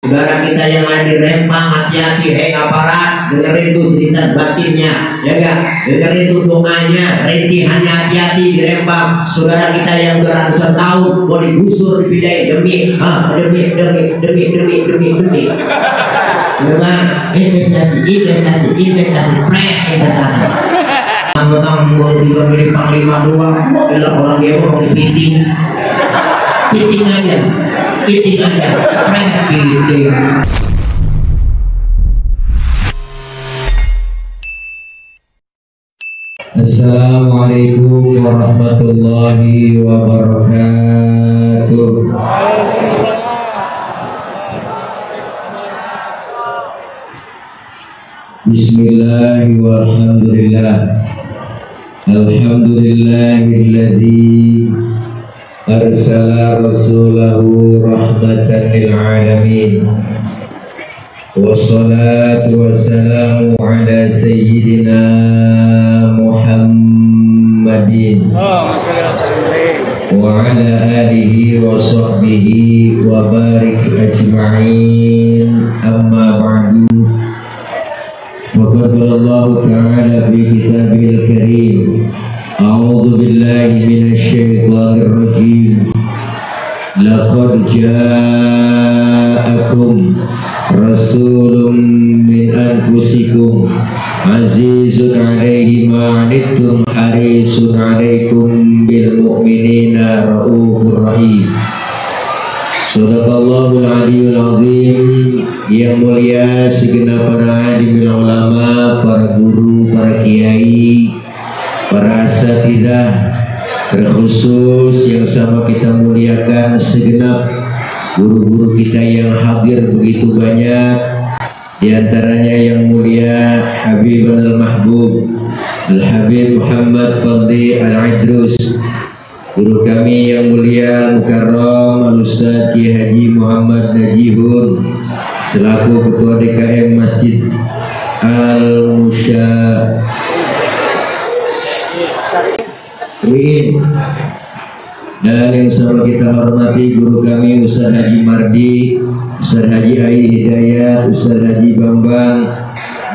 Saudara kita yang ada di Rempang, hati-hati, hei aparat, dengerin tuh cerita batinnya, ya gak? Dengerin tuh donganya, rintihannya, hati-hati di Rempang. Saudara kita yang udah ratusan tahun mau digusur, dipindahin demi Memang investasi, investasi. Tentang mau dibagi panglima doang, adalah orang dia mau dipiting. Piting aja, piting. Assalamualaikum warahmatullahi wabarakatuh. Bismillahirrahmanirrahim. Walhamdulillah. Alhamdulillahilladzi arsala rasulahu rahmatan lil alamin. Wassalatu wassalamu ala sayyidina Muhammadin wa ala alihi wa sahbihi wa barik ajma'in. Amma ba'du. Faqad Allah ta'ala fi kitabil karim. A'udzu billahi minasy syaithanir rajim. Laqad ja'akum rasulun min anfusikum azizun 'alaihi ma 'anittum harisun 'alaikum bil mu'minina raufur rahim. Sadaqallahul aliyyul azim. Yang mulia segenap para alim ulama, para guru, para kiai, para asatidzah, terkhusus yang sama kita muliakan segenap guru-guru kita yang hadir begitu banyak, diantaranya yang mulia Habib al-Mahbub Al-Habib Muhammad Fadli Al-Idrus, guru kami yang mulia Mukarram Al-Ustaz Kiai Haji Muhammad Najihun selaku Ketua DKM Masjid Al-Musyarin, dan yang sama kita hormati guru kami Ustaz Haji Mardi, Ustaz Haji Ai Hidayat, Ustaz Haji Bambang,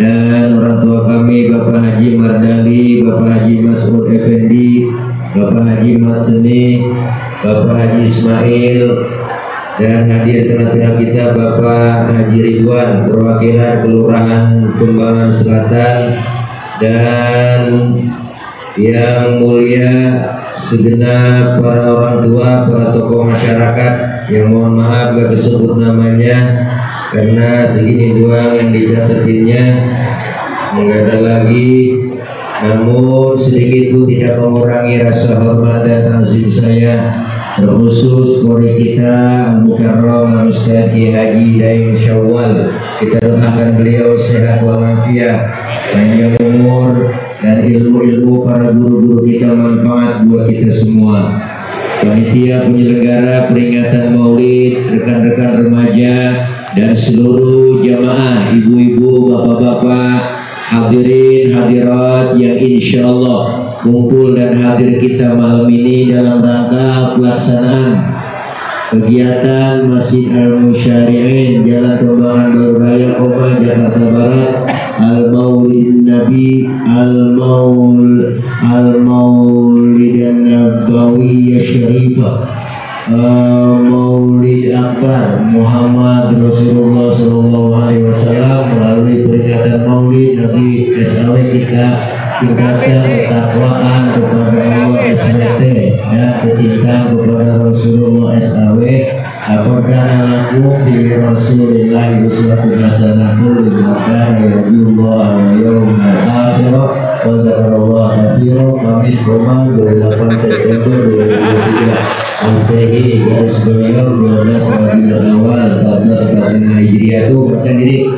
dan orang tua kami Bapak Haji Mardali, Bapak Haji Mas'ud Effendi, Bapak Haji Matseni, Bapak Haji Ismail, dan hadir tengah-tengah kita Bapak Haji Ridwan, perwakilan Kelurahan Kembangan Selatan, dan yang mulia segenap para orang tua, para tokoh masyarakat yang mohon maaf gak kesebut namanya karena segini doang yang dicatetinnya, nggak ada lagi. Namun sedikit pun tidak mengurangi rasa hormat dan azim saya, terkhusus murid kita Al-Mukarram Ustaz Kiai Haji Daeng Syawal. Kita doakan beliau sehat walafiat, panjang umur, dan ilmu-ilmu para guru-guru kita manfaat buat kita semua. Panitia penyelenggara peringatan Maulid, rekan-rekan remaja, dan seluruh jamaah, ibu-ibu, bapak-bapak, hadirin hadirat yang insya Allah kumpul dan hadir kita malam ini dalam rangka pelaksanaan kegiatan Masjid Al-Musyari'in Jalan Kembangan Baru Raya Koma Jakarta Barat, Al-Maulid Nabi Al-Maulid Nabawi Syarifah, Maulid Akbar Muhammad Rasulullah SAW. Melalui peringatan Maulid Nabi SAW kita tingkatkan ketakwaan kepada Allah SWT dan kecintaan kepada Rasulullah SAW. Apakah lakum fi Rasulillah uswatun hasanatun liman kana yarjullaha wal yawmal akhir wa dzakarallaha katsiran. Kamis 28 September 2023. Masehi garis beliau 12 Rabiul Awal 1445 Hijriah. Tuh baca diri.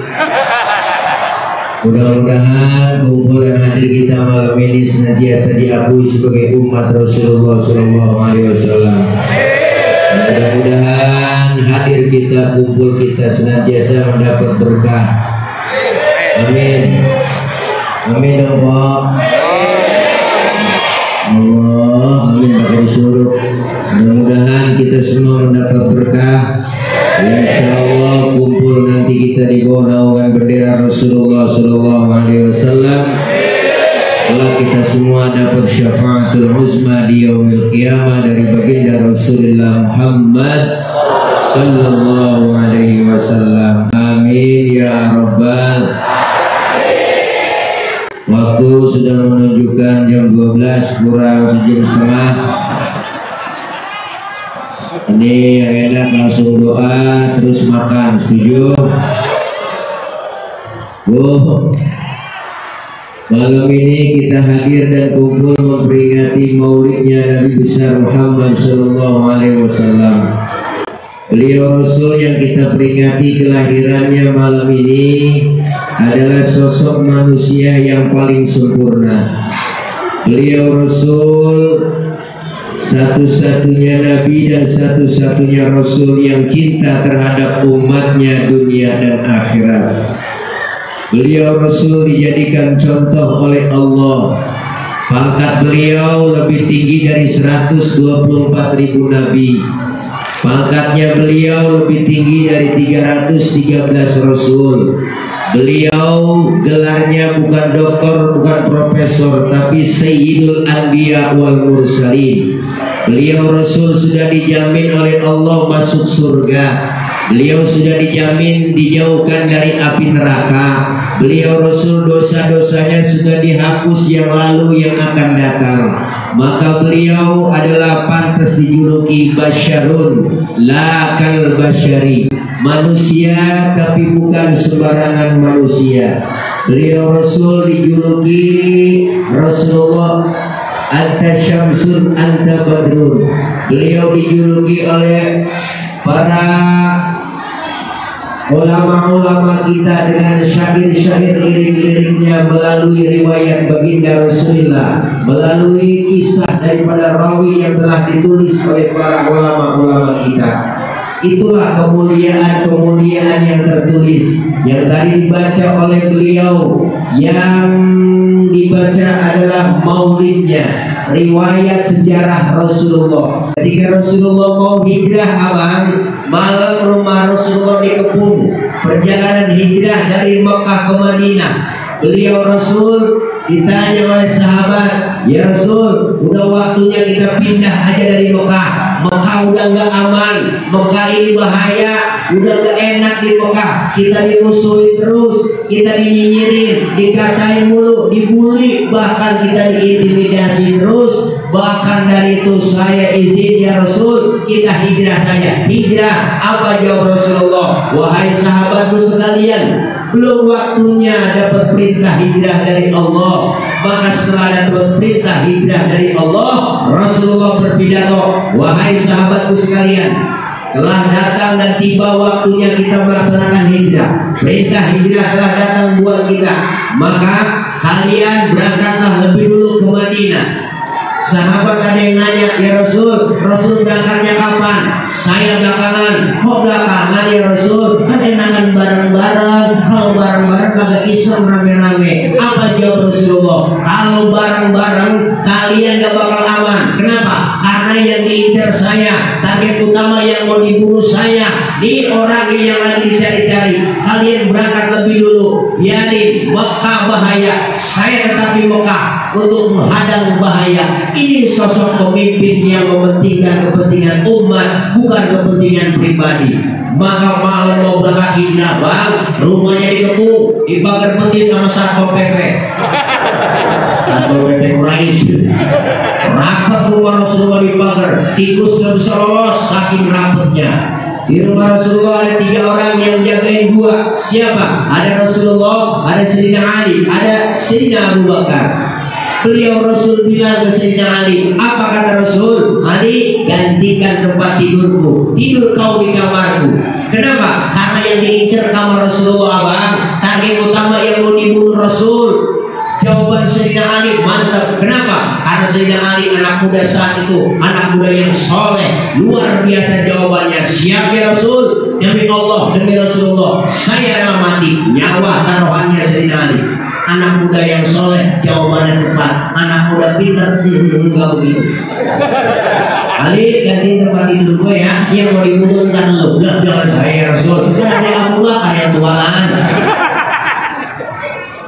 Mudah-mudahan kumpul dan hadir kita malam ini senantiasa diakui sebagai umat Rasulullah SAW. Mudah-mudahan hadir kita, kumpul kita senantiasa mendapat berkah. Amin. Amin Allah. Amin pakai disuruh. Mudah-mudahan kita semua mendapat berkah. Insya Allah kumpul syafa'atul uzma di yaumil qiyamah dari baginda Rasulullah Muhammad sallallahu alaihi wasallam. Amin ya rabbal. Waktu sudah menunjukkan jam 12 kurang sejam setengah. Ini yang enak langsung doa terus makan. Setuju? Malam ini kita hadir dan kumpul memperingati maulidnya Nabi besar Muhammad sallallahu alaihi wasallam. Beliau Rasul yang kita peringati kelahirannya malam ini adalah sosok manusia yang paling sempurna. Beliau Rasul satu-satunya Nabi dan satu-satunya Rasul yang cinta terhadap umatnya dunia dan akhirat. Beliau Rasul dijadikan contoh oleh Allah. Pangkat beliau lebih tinggi dari 124.000 Nabi. Pangkatnya beliau lebih tinggi dari 313 Rasul. Beliau gelarnya bukan doktor, bukan profesor, tapi Sayyidul Anbiya wal Mursalin. Beliau Rasul sudah dijamin oleh Allah masuk surga. Beliau sudah dijamin dijauhkan dari api neraka. Beliau Rasul dosa-dosanya sudah dihapus yang lalu yang akan datang. Maka beliau adalah pantas dijuluki basyarun la kal basyari, manusia tapi bukan sembarangan manusia. Beliau Rasul dijuluki Rasulullah anta syamsun anta badrun. Beliau dijuluki oleh para ulama-ulama kita dengan syair-syair lirik-liriknya melalui riwayat baginda Rasulullah, melalui kisah daripada rawi yang telah ditulis oleh para ulama-ulama kita. Itulah kemuliaan-kemuliaan yang tertulis yang tadi dibaca oleh beliau. Yang dibaca adalah maulidnya, riwayat sejarah Rasulullah. Ketika Rasulullah mau hijrah abang, malam rumah Rasulullah dikepung. Perjalanan hijrah dari Mekah ke Madinah. Beliau Rasul ditanya oleh sahabat, ya Rasul, udah waktunya kita pindah aja dari Mekah. Mekah udah nggak aman, Mekah ini bahaya, udah nggak enak di Mekah. Kita dimusuhin terus, kita dinyinyirin, dikatain mulu, dibully, bahkan kita diintimidasi terus. Bahkan dari itu saya izin ya Rasul, kita hijrah saja. Hijrah, apa jawab Rasulullah? Wahai sahabatku sekalian, belum waktunya dapat perintah hijrah dari Allah. Maka setelah dapat perintah hijrah dari Allah, Rasulullah berpidato, wahai sahabatku sekalian, telah datang dan tiba waktunya kita melaksanakan hijrah. Perintah hijrah telah datang buat kita. Maka kalian berangkatlah lebih dulu ke Madinah. Sahabat ada yang nanya, ya Rasul, Rasul berangkatnya kapan? Saya belakangan. Kok belakangan ya Rasul? Kan enakan bareng-bareng. Kalau bareng-bareng kagak Islam rame-rame. Apa jawab Rasulullah? Kalau bareng-bareng kalian gak bakal aman. Kenapa? Karena yang diincar saya, target utama yang mau dibunuh saya, ini orang yang lagi dicari-cari. Kalian berangkat lebih dulu. Biarin Mekah bahaya, saya tetap di Mekah untuk menghadang bahaya. Ini sosok pemimpin yang mementingkan kepentingan umat, bukan kepentingan pribadi. Maka malam mau berangkat hijrah bang, rumahnya dikepung, dibakar peti sama Satpol PP. Satpol PP Quraisy. Rapat rumah Rasulullah dibakar, tikus nggak bisa lolos saking rapatnya. Di rumah Rasulullah ada 3 orang yang jagain gua. Siapa? Ada Rasulullah, ada Sayyidina Ali, ada Sayyidina Abu Bakar. Beliau Rasul bilang ke Sayyidina Ali, apa kata Rasul? Ali, gantikan tempat tidurku, tidur kau di kamarku. Kenapa? Karena yang diincar kamar Rasulullah bang, target utama yang mau dibunuh Rasul. Jawaban Sayyidina Ali mantap. Kenapa? Karena Sayyidina Ali anak muda saat itu, anak muda yang soleh, luar biasa jawabannya. Siap ya Rasul, demi Allah, demi Rasulullah, saya rela mati. Nyawa taruhannya Sayyidina Ali. Anak muda yang soleh, jawabannya tepat. Anak muda pintar, enggak begitu. Ali, ganti tempat tidur gue ya. Yang mau dibunuh ntar lu. Jangan saya ya Rasul. Kan ada Abu Bakar yang tuaan.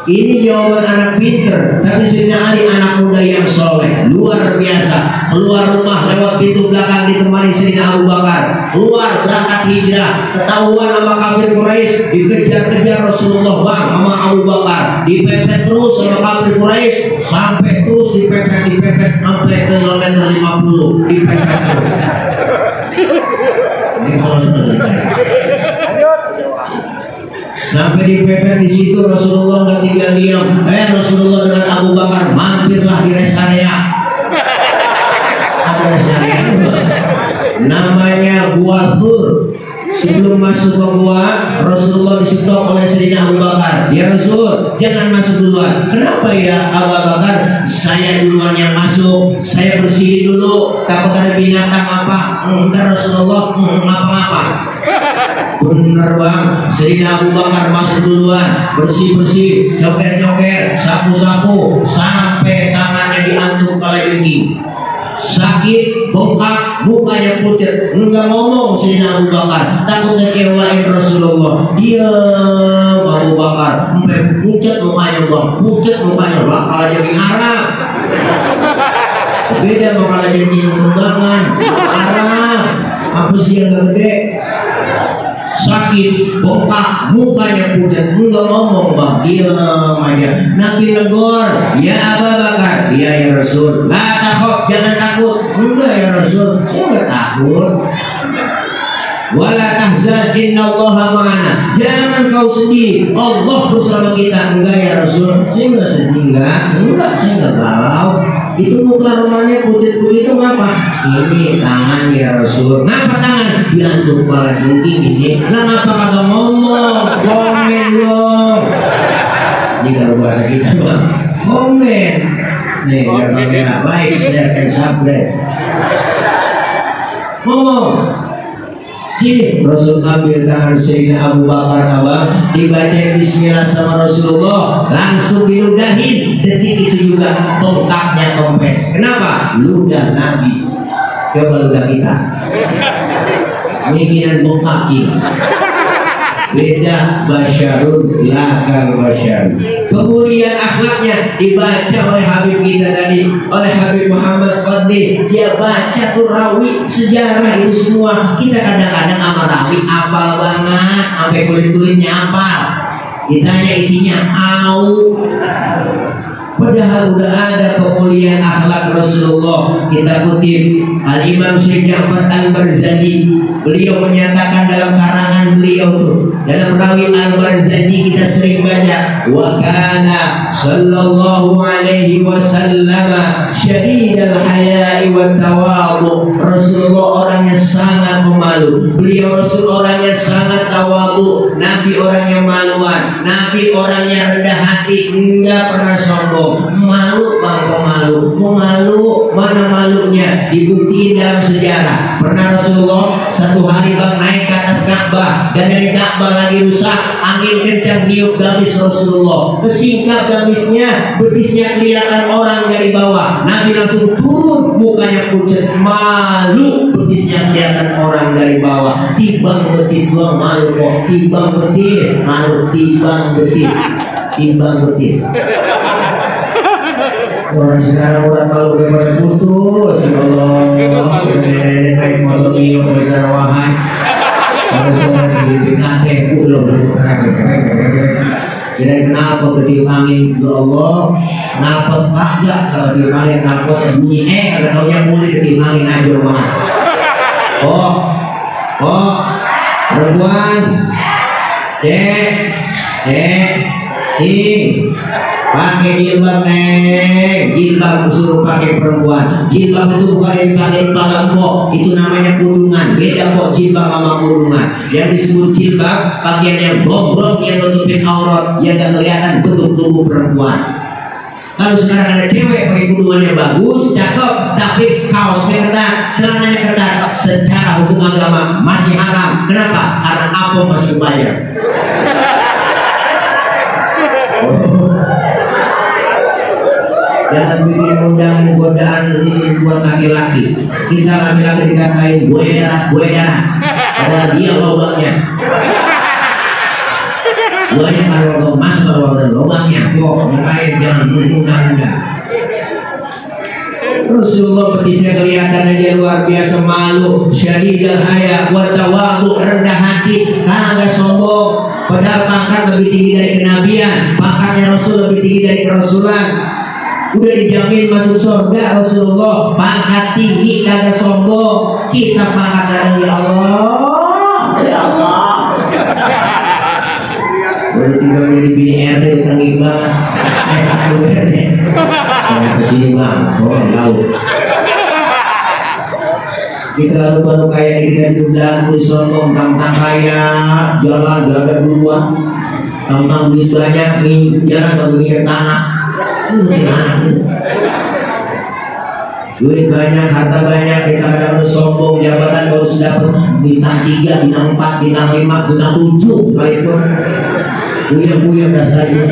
Ini jawaban anak pinter, tapi Sayyidina Ali anak muda yang soleh, luar biasa. Keluar rumah lewat pintu belakang ditemani Sayyidina Abu Bakar. Keluar berangkat hijrah, ketahuan sama kafir Quraisy, dikejar-kejar Rasulullah bang sama Abu Bakar, dipepet terus sama kafir Quraisy, sampai terus dipepet sampai kilometer 50, dipepet terus. Ini kalau sudah selesai. Sampai dipepet di situ Rasulullah nggak tinggal diam. Rasulullah dengan Abu Bakar mampirlah di rest area. Ada rest area namanya Gua Thur. Sebelum masuk ke gua, Rasulullah disetok oleh Sayyidina Abu Bakar. Ya Rasul, jangan masuk duluan. Kenapa ya Abu Bakar? Saya duluan yang masuk. Saya bersihin dulu. Takut ada binatang apa? Enggak Rasulullah, apa-apa. Bener bang, Sayyidina Abu Bakar masuk duluan, bersih-bersih, joker-joker, sapu-sapu, sampai tangannya diantuk kali ini. Sakit, bengkak, mukanya pucat, enggak ngomong Sayyidina Abu Bakar, takut kecewain Rasulullah. Diam Abu Bakar, sampai pucat mukanya bang, pucat mukanya bakal jadi Arab. Beda bakal jadi tunggangan, Arab. Apa sih yang gak gede? Sakit, bengkak, mukanya pucat, enggak ngomong bang, diam aja. Nabi negor, ya Abu Bakar, iya ya Rasul. La takut, jangan takut. Enggak ya Rasul, saya enggak takut. Wala tahzan, innallaha ma'ana. Jangan kau sedih, Allah bersama kita. Enggak ya Rasul, saya enggak sedih, enggak, saya enggak galau. Itu muka rumahnya pucat begitu ngapa? Ini tangan ya Rasul. Ngapa tangan? Diantuk kepala jungking ini. Kenapa kagak ngomong? Komen dong. Ini kalau bahasa kita bang, komen. Nih kalau baik saya akan subscribe. Ngomong. Sini Rasul ambil tangan Sayyidina Abu Bakar abang, dibaca bismillah sama Rasulullah, langsung diludahin. Detik itu juga tongkatnya kempes. Kenapa? Ludah Nabi. Coba ludah kita. Mikiran bongkakin. Beda basyarun lakal basyarun. Kemudian akhlaknya dibaca oleh Habib kita tadi, oleh Habib Muhammad Fadli. Dia baca tuh rawi sejarah itu semua. Kita kadang-kadang sama rawi apal banget, sampai kulit-kulitnya apal. Ditanya isinya au. Padahal udah ada kemuliaan akhlak Rasulullah. Kita kutip Al-Imam Syekh Ja'far Al-Barzani. Beliau menyatakan dalam karangan beliau tuh, dalam rawi Al-Barzani kita sering baca, wa kana sallallahu alaihi wasallam syadidal haya'i wa tawadhu. Rasulullah orangnya sangat pemalu. Beliau Rasul orangnya sangat tawadhu. Nabi orangnya maluan. Nabi orangnya rendah hati, enggak pernah sombong. Malu bang, pemalu. Mau malu, mana malunya? Dibuktiin dalam sejarah. Pernah Rasulullah satu hari bang naik ke atas Ka'bah, dan dari Ka'bah lagi rusak, angin kencang niup gamis Rasulullah. Kesingkap gamisnya, betisnya kelihatan orang dari bawah. Nabi langsung turun, mukanya pucat, malu. Betisnya kelihatan orang dari bawah. Timbang betis gua malu kok. Timbang betis, malu. Timbang betis, timbang betis. Orang sekarang orang malu daripada putus. Ya Allah, sudah baik motor iyo bergarawahan. Kalau sudah di PKT belum. Kira kenapa ketiup angin? Ya Allah, kenapa kagak kalau ketiup angin kenapa bunyi? Kalau taunya mulai ketiup angin aja banget. Oh, perempuan, pakai jilbab neng, jilbab disuruh pakai perempuan. Jilbab itu bukan yang dipakai di kepala kok, itu namanya kurungan. Beda kok jilbab sama kurungan. Yang disebut jilbab pakaian yang bombrong yang nutupin aurat, yang gak kelihatan bentuk tubuh perempuan. Kalau sekarang ada cewek pakai kurungan yang bagus, cakep, tapi kaosnya ketat, celananya ketat, secara hukum agama masih haram. Kenapa? Karena apa masih bayar. Jangan bikin undang godaan buat laki-laki. Kita laki-laki dikatain gue darah. Padahal dia lobaknya. Banyak kalau emas kalau ada lubangnya, kok makanya jangan menunda-nunda. Rasulullah betisnya kelihatan aja luar biasa malu, syadidul haya wa tawadhu, rendah hati, karena sombong. Padahal pangkat lebih tinggi dari kenabian, pangkatnya Rasul lebih tinggi dari kerasulan. Udah dijamin masuk surga Rasulullah, pangkat tinggi kagak sombong. Kita pangkat dari Allah, ya Allah. Udah tinggal jadi bini RT utangin banget. Jangan kesini bang, orang laut. Kita baru kayak kita diundang sombong, tentang kaya, jalan gada duluan, tentang duit banyak, jarang bagi tanah. Duit banyak, harta banyak, kita kadang sombong, jabatan baru dapat bintang 3, bintang 4, bintang 5, bintang 7 sekalipun. Buyang-buyang dasarnya.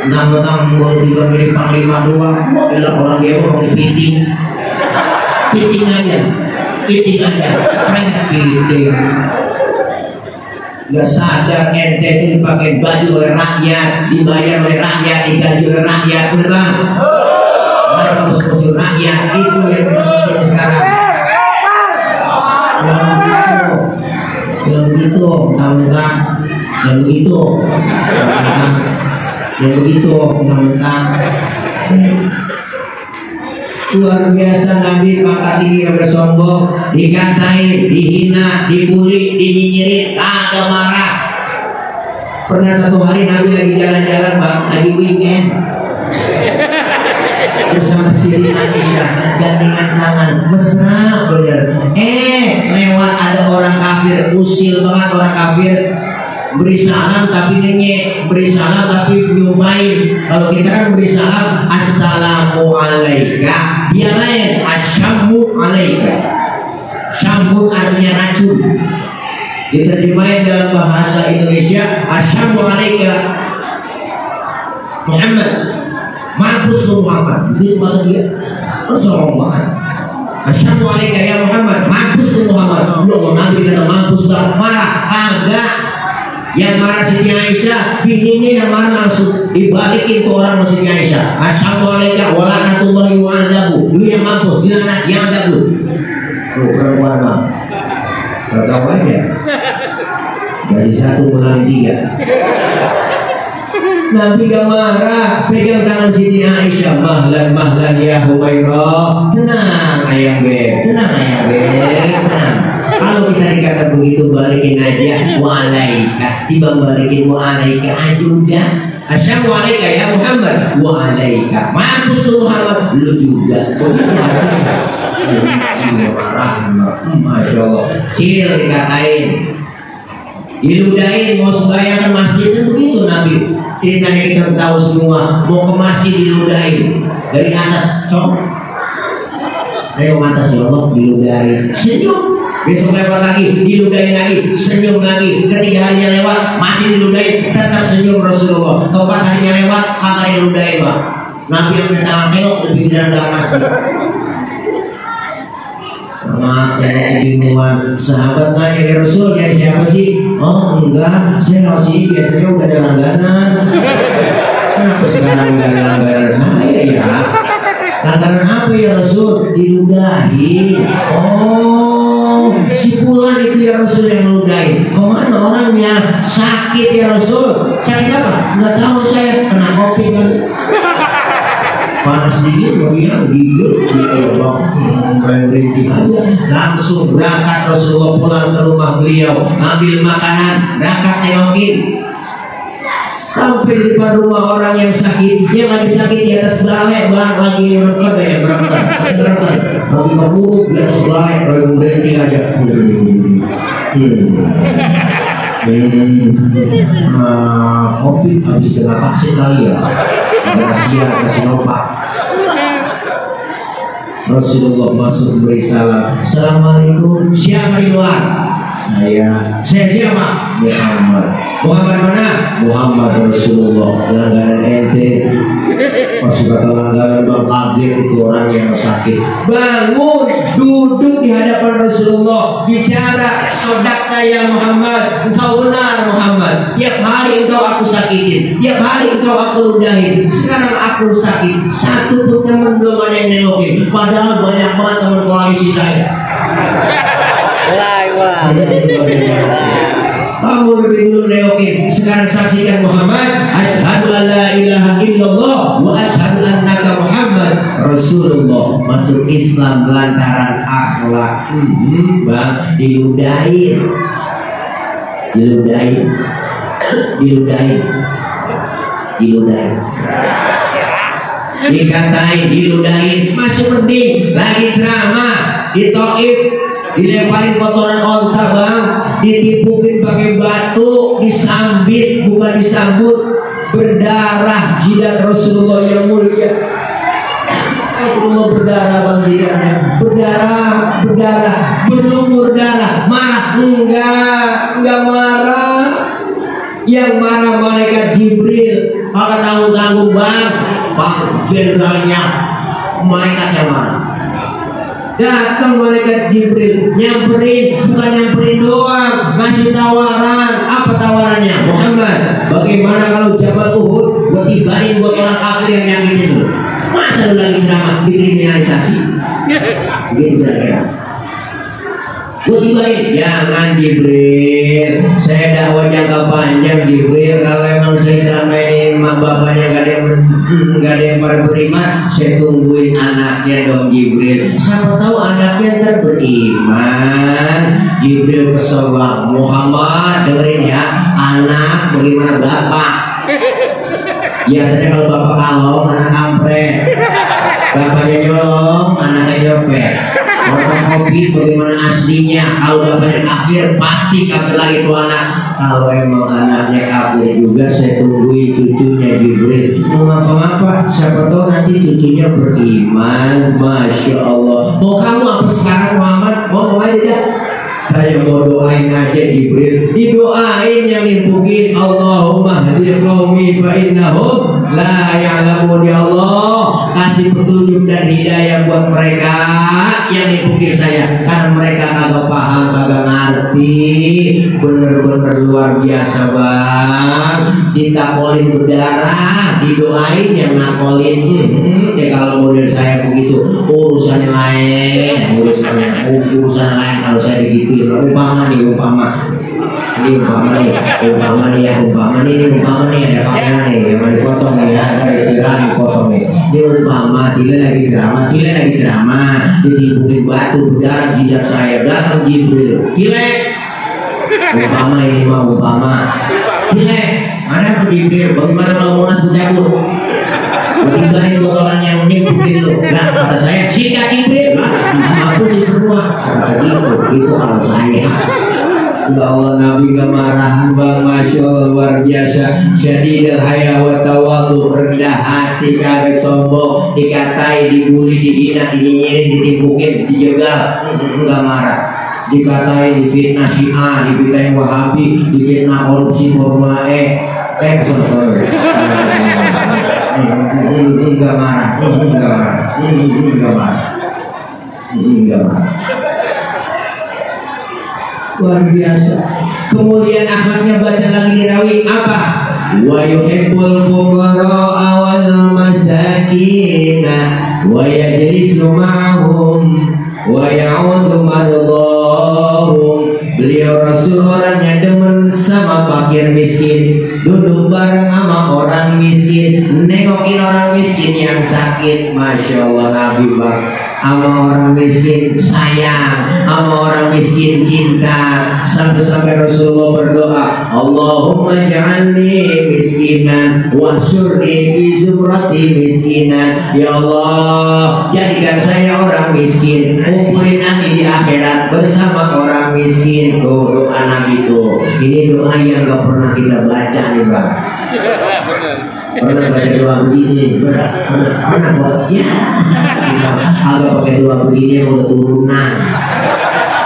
Nama-nama baru dibagi panglima doang, adalah orang dia orang dipiting. Piting aja, keren piting. Gak sadar ente itu dipakai baju oleh rakyat, dibayar oleh rakyat, digaji oleh rakyat, bener bang? Harus usul rakyat, itu yang kita sekarang. Yang begitu, mentang-mentang, yang begitu, mentang-mentang. Luar biasa Nabi pangkat tinggi kagak sombong, dikatain, dihina, dibully, dinyinyirin, kagak marah. Pernah satu hari Nabi lagi jalan-jalan bang, lagi weekend bersama Siti Aisyah, gandengan tangan, mesra bener. Lewat ada orang kafir, usil banget orang kafir. Beri salam tapi ngenyek, beri salam tapi nyumain. Kalau kita kan beri salam assalamu alaika, dia lain asyamu alaika. Syambung artinya racun, diterjemahin dalam bahasa Indonesia asyamu alaika Muhammad, mampus lu Muhammad, begitu kata dia. Sombong banget. Asyamu alaika ya Muhammad, mampus lu Muhammad. Lu mau Nabi kata mampus bang, marah kagak. Yang marah Siti Aisyah, bininya yang marah langsung dibalikin ke orang Siti Aisyah. Assalamualaikum warahmatullahi wabarakatuh. Lu yang mampus, dia anak yang ada lu. Lu perempuan bang, gak tau aja. Dari 1 mengalami 3. Nabi gak marah, pegang tangan Siti Aisyah. Mahlan ya Humairah. Tenang ayam beb, tenang. Kalau kita dikata begitu balikin aja wa'alaika, tiba balikin wa'alaika aja udah. Assalamualaikum ya Muhammad, wa'alaika. Mampus lu Muhammad, lu juga. Masya Allah. Cil dikatain, diludahin, mau sembahyang ke masjid itu begitu Nabi. Ceritanya kita tahu semua, mau ke masjid diludahin dari atas cok. Saya atas ya Allah, diludahin, senyum. Besok lewat lagi, diludahin lagi, senyum lagi. Ketiga harinya lewat, masih diludahin, tetap senyum Rasulullah. Keempat harinya lewat, kagak diludahin Pak. Nabi yang tangan tengok lebih rendah masjid. Sama tengok kebingungan, sahabat nanya ya Rasul, ya siapa sih? Oh enggak, saya masih biasanya udah ada langganan. Kenapa sekarang udah ada langganan saya ya? Langganan apa ya Rasul? Diludahin. Oh, si Fulan itu ya Rasul yang meludahi. Kemana orangnya? Sakit ya Rasul. Sakit apa? Nggak tahu saya, kena kopi kan. Panas dingin, bagian gitu. Langsung berangkat Rasulullah pulang ke rumah beliau, ambil makanan, berangkat tengokin. Sampai di depan rumah orang yang sakit, dia lagi sakit di atas balai, lagi rekod ya berangkat, lagi berburuk di atas balai, lagi berhenti aja. Covid habis kena vaksin kali ya, kasih obat. Rasulullah masuk beri salam. Assalamualaikum. Siapa di luar? Saya siapa? Muhammad. Muhammad mana? Muhammad Rasulullah. Langganan ente. Pas kata langganan bang kaget itu orang yang sakit. Bangun, duduk di hadapan Rasulullah, bicara. Sodakta ya Muhammad, engkau benar Muhammad. Tiap hari engkau aku sakitin, tiap hari engkau aku ludahin. Sekarang aku sakit, satu pun teman belum ada yang nengokin. Padahal banyak banget teman koalisi saya. Kamu lebih dulu nengokin. Sekarang saksikan Muhammad. Asyhadu an la ilaha illallah wa asyhadu annaka Muhammad Rasulullah. Masuk Islam lantaran akhlak. Bang, diludahin. Dikatain, diludahin, masih penting. Lagi ceramah di Taif, dilemparin kotoran onta bang, ditipukin pakai batu, disambit bukan disambut, berdarah jidat Rasulullah yang mulia. Rasulullah berdarah bang jidatnya, berdarah, berlumur darah. Marah? Enggak marah. Yang marah malaikat Jibril. Kalau tanggung-tanggung bang, jenderalnya malaikat yang marah. Datang malaikat Jibril, nyamperin, bukan nyamperin doang, ngasih tawaran. Apa tawarannya? Muhammad, bagaimana kalau Jabal Uhud buat tibain buat orang kafir yang nyakitin lu? Masa lu lagi ceramah dikriminalisasi? Begitu kira-kira. Gue tibain, jangan Jibril. Saya dakwah jangka panjang Jibril. Kalau emang saya ceramain emak bapaknya gak ada yang pada beriman, saya tungguin anaknya dong Jibril. Siapa tahu anaknya ntar beriman. Jibril kesel bang. Muhammad dengerin ya, anak bagaimana bapak? Biasanya kalau bapak kalong, anak kampret. Bapaknya nyolong, anaknya nyopet. Orang kopi bagaimana aslinya? Kalau bapaknya kafir, pasti kafir lagi tuh anak. Kalau emang anaknya kafir juga, saya tungguin cucunya Jibril. Mau ngapa-ngapa, siapa tahu nanti cucunya beriman. Masya Allah. Mau kamu apa sekarang Muhammad? Mau aja dah. Saya mau doain aja Jibril. Didoain yang nimpukin. Allahumma hadi qaumi fa innahum la ya'lamun. Ya Allah, kasih petunjuk dan hidayah buat mereka yang nimpukin saya, karena mereka kagak paham, kagak ngerti. Bener-bener luar biasa bang. Ditakolin berdarah, didoain yang nakolin. Ya kalau model saya begitu, urusannya lain. Urusan lain kalau saya begitu. Umpama nih ada kamera nih yang mau dipotong nih, ada dipotong nih. Dia umpama Tile lagi ceramah, ditipukin batu berdarah jidat saya. Datang Jibril, Tile, umpama Tile, ada apa Jibril? Bagaimana kalau Monas bercabut? Bagaimana buat orang yang nimpukin lu? Nah kata saya, sikat Jibril lah, aku sih semua. Itu kalau saya. Allah Nabi gak marah bang, Masya Allah luar biasa. Syadidul haya wa tawadu, rendah hati, kagak sombong. Dikatai, dibully, dihina, dinyinyirin, ditimpukin, dijegal, enggak marah. Dikatai, difitnah Syiah, difitnah Wahabi, difitnah korupsi Formula E. Sorry. Enggak marah. Luar biasa. Kemudian akhlaknya baca lagi dirawi apa? Wa yuhibbul fuqara wal masakin wa yajlisu ma'hum wa ya'udhu mardhahum. Beliau Rasul orangnya demen sama fakir miskin, duduk bareng sama orang miskin, nengokin orang miskin yang sakit. Masya Allah Nabi bang, sama orang miskin sayang, sama orang miskin cinta. Sampai Rasulullah berdoa, Allahumma ja'alni miskinan wahsyurni fi zumrati miskinan. Ya Allah, jadikan saya orang miskin, kumpulin nanti di akhirat bersama orang miskin. Tuh doa Nabi tuh. Ini doa yang gak pernah kita baca nih bang. Pernah baca doa begini? Pernah buat ya. Agak pakai doa begini udah turunan.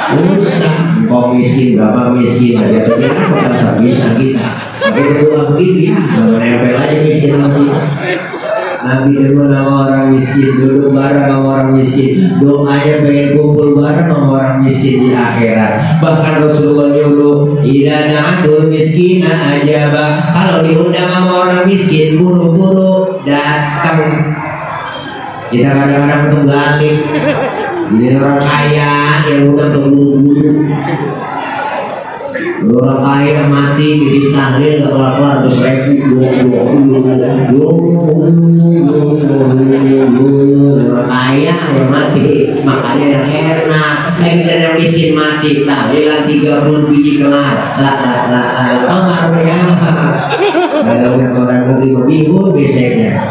Usah, kau miskin, bapak miskin aja. Kenapa bisa kita? Pakai doa begini, nempel aja miskin sama kita. Nabi demen sama orang miskin, duduk bareng sama orang miskin, doanya pengen kumpul bareng sama orang miskin di akhirat. Bahkan Rasulullah nyuruh, idza na'atul miskina ajaba, kalau diundang sama orang miskin buru-buru datang. Kita kadang-kadang terbalik, ini orang kaya yang udah terburu-buru. Orang kaya mati bikin tahlil gak kelar-kelar terus orang kaya yang mati makanya yang enak. Lagi yang miskin mati tahlilan 30 biji kelar kelar ya. Kalau orang beribu bingung biasanya.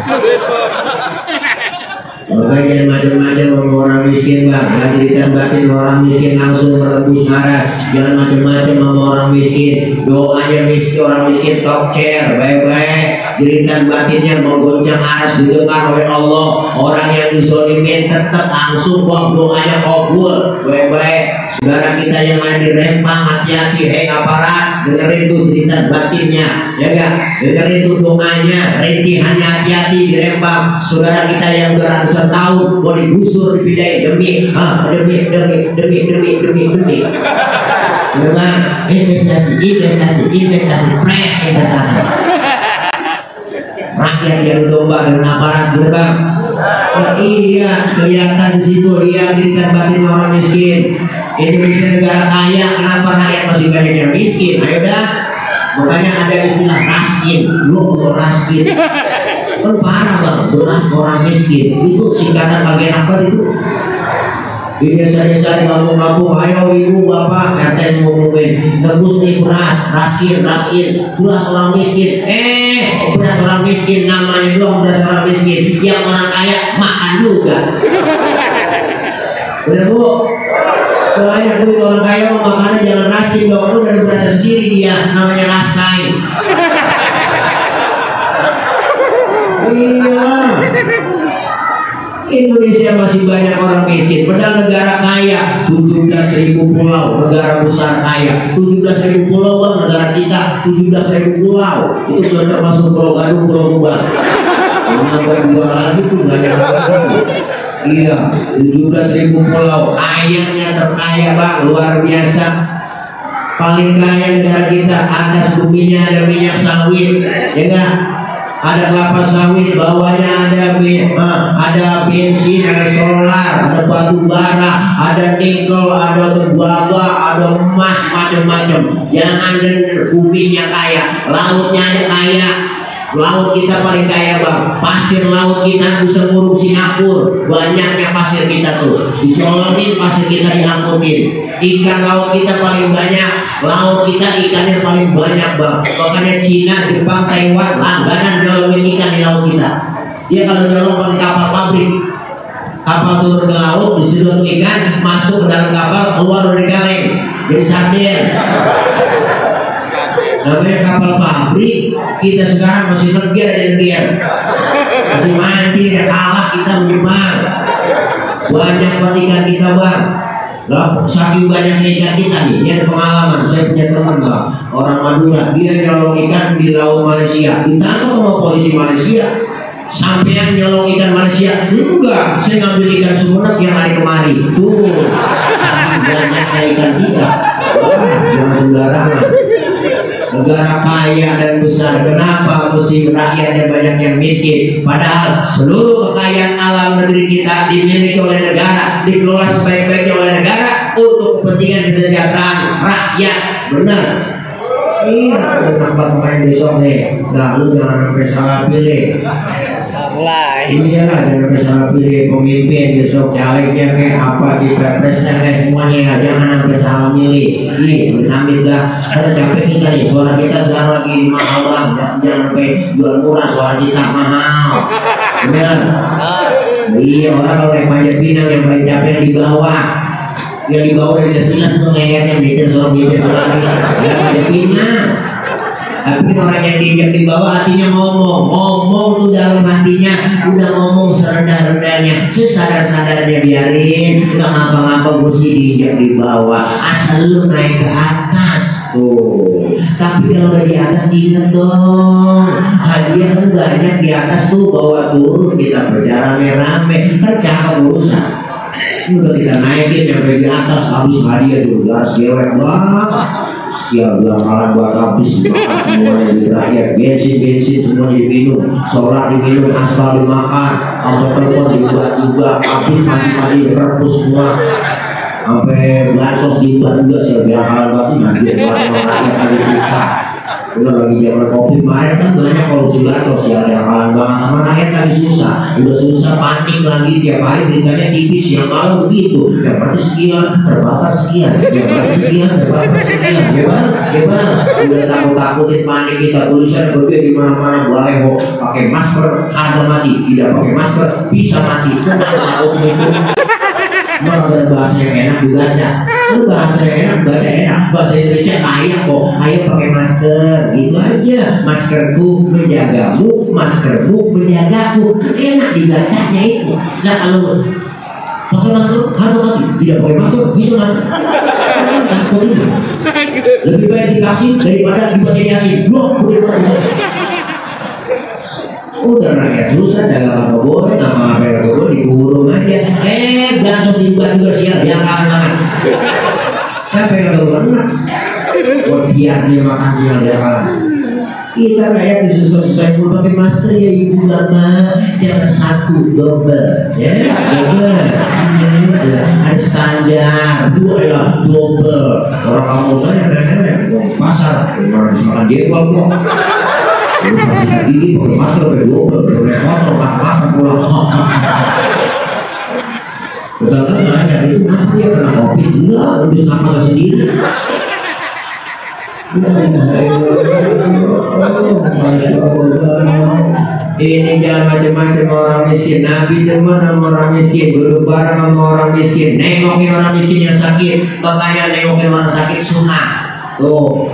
Makanya macam-macam orang miskin bang, cerita batin orang miskin langsung merebus marah. Jangan macam-macam sama orang miskin. Doanya miskin, orang miskin talk chair, baik-baik. Cerita batinnya menggoncang aras didengar oleh Allah. Orang yang dizolimin tetap langsung doanya kabul, baik-baik. Saudara kita yang ada di Rempang, hati-hati, hei aparat, dengerin tuh cerita batinnya, ya gak? Dengerin tuh doanya, rintihannya, hati-hati di Rempang. Saudara kita yang beratusan tahun mau digusur, dipindahin demi investasi, rakyat yang domba dengan aparat, bener bang? Oh, iya, kelihatan di situ dia dirikan batin orang miskin. Indonesia negara kaya, kenapa rakyat masih banyak yang miskin? Ayo dah, makanya ada istilah raskin, lu mau raskin. Kan parah bang, beras orang miskin itu singkatan bagian apa itu? Biasanya ngomong-ngomong, ayo ibu bapak RT ngomongin tebus nih beras, raskin, beras orang miskin. Beras orang miskin namanya doang beras orang miskin. Yang orang kaya makan juga. Bener bu? Soalnya duit orang kaya mau makannya jangan raskin dong, lu dari beras sendiri dia namanya raskain. Iya, Indonesia masih banyak orang miskin. Padahal negara kaya, 17.000 pulau, negara besar kaya, 17.000 pulau bang, negara kita 17.000 pulau. Itu sudah termasuk Pulau Gadung, Pulau Kubang. Menambah dua lagi tuh banyak banget. Iya, 17.000 pulau, kayanya terkaya bang, luar biasa. Paling kaya negara kita, atas buminya ada minyak sawit, ya enggak? Ada kelapa sawit, bawahnya ada bensin, ada solar, ada batu bara, ada nikel, ada tembaga, ada emas, macam-macam. Jangan buminya kaya, lautnya ada kaya. Laut kita paling kaya bang, pasir laut kita bisa ngurung Singapura. Banyaknya pasir kita tuh, dicolotin pasir kita diangkutin. Ikan laut kita paling banyak, laut kita ikannya paling banyak bang. Makanya Cina, Jepang, Taiwan langganan nolongin ikan di laut kita. Dia kalau nolong pakai kapal pabrik, kapal turun ke laut, disedot ikan, masuk ke dalam kapal, keluar dari galeng, jadi sardin. Namanya kapal pabrik, kita sekarang masih nergiar, masih mancing, ya kalah kita menyebar. Banyak ikan kita bang. Lah, saking banyak ikan kita nih, ini ada pengalaman. Saya punya teman bang, orang Madura, dia nyolong ikan di laut Malaysia. Ditangkap sama polisi Malaysia. Sampai yang nyolong ikan Malaysia, enggak, saya ngambil ikan sumenep yang hari kemari. Tuh, saking banyaknya ikan kita. Jangan sembarangan. Negara kaya dan besar, kenapa mesti rakyatnya banyak yang miskin? Padahal seluruh kekayaan alam negeri kita dimiliki oleh negara, dikelola sebaik-baiknya oleh negara untuk kepentingan kesejahteraan rakyat. Benar? Iya, tempat main besok nih. Nah, lu jangan sampai salah pilih. Ini lah, jangan sampai salah pilih pemimpin besok, calegnya kayak apa, di presnya kayak semuanya, jangan sampai salah milih. Ih, amit dah. Kita capek kita nih, suara kita sekarang lagi mahal banget. Jangan sampai jual murah, suara kita mahal. Benar? Iya, orang kalau naik panjat pinang yang paling capek yang di bawah. Yang di bawah udah jelas tuh ngeyaknya gitu, soal gitu lagi. Ya panjat pinang. Tapi orang yang diinjak di bawah hatinya ngomong tuh dalam hatinya udah ngomong serendah-rendahnya, sesadar-sadarnya biarin, nggak ngapa-ngapa mesti diinjak di bawah, asal lu naik ke atas. tuh. Tapi kalau udah di atas ingat dong, hadiah kan banyak di atas tuh, bawa turun kita berjalan rame-rame, kan cakep urusan. Udah kita naikin sampai di atas, habis hadiah tuh, gas gewek banget. Sial belakangan buat habis, makan semuanya di terakhir, bensin semuanya diminum, solar diminum, aspal dimakan, sampai telepon dibuat juga, habis mati direbus semua, sampai bansos dibuat juga. Sial belakangan banget nanti buat rakyat lagi susah. Udah lagi zaman covid kemarin kan banyak korupsi bansos, sial belakangan banget sama rakyat lagi susah, udah susah panik lagi tiap hari beritanya tipis, yang kalau begitu, yang berarti sekian terbatas sekian, yang berarti sekian terbatas sekian, gimana? Udah takut-takutin panik kita, tulisan berbeda di mana-mana, boleh pakai masker harga mati, tidak pakai masker bisa mati. Takut itu. Mau ada bahasa yang enak dibaca, bahasa yang enak baca enak, bahasa Indonesia kaya kok, ayo pakai masker, gitu aja. Maskerku menjagamu, maskermu menjagaku, enak dibacanya itu. Nah kalau pakai masker harus mati, tidak pakai masker bisa mati. Takut itu. Lebih baik dikasih daripada dibaca Yasin. Loh, udah rakyat susah, dagang apa boleh, nama apa boleh dikurung aja. Bansos dibuat juga sial, yang makan. Siapa yang enak? Biar dia makan sial dia kalah. Kita rakyat disusah-susah pun pakai masker ya ibu lama, jangan satu double, ya double. Ada standar, dua ya double. Orang kamu saya nenek pasar, orang makan dia kok. Masih gigi pakai masker berdua, berlepotor, makan pulang. Betul nanya itu kenapa dia kena kopi? Enggak, habis nafas sendiri. Ini jangan macam-macam orang miskin. Nabi demen sama orang miskin, duduk bareng sama orang miskin, nengokin orang miskin yang sakit. Makanya nengokin orang sakit sunnah. Tuh.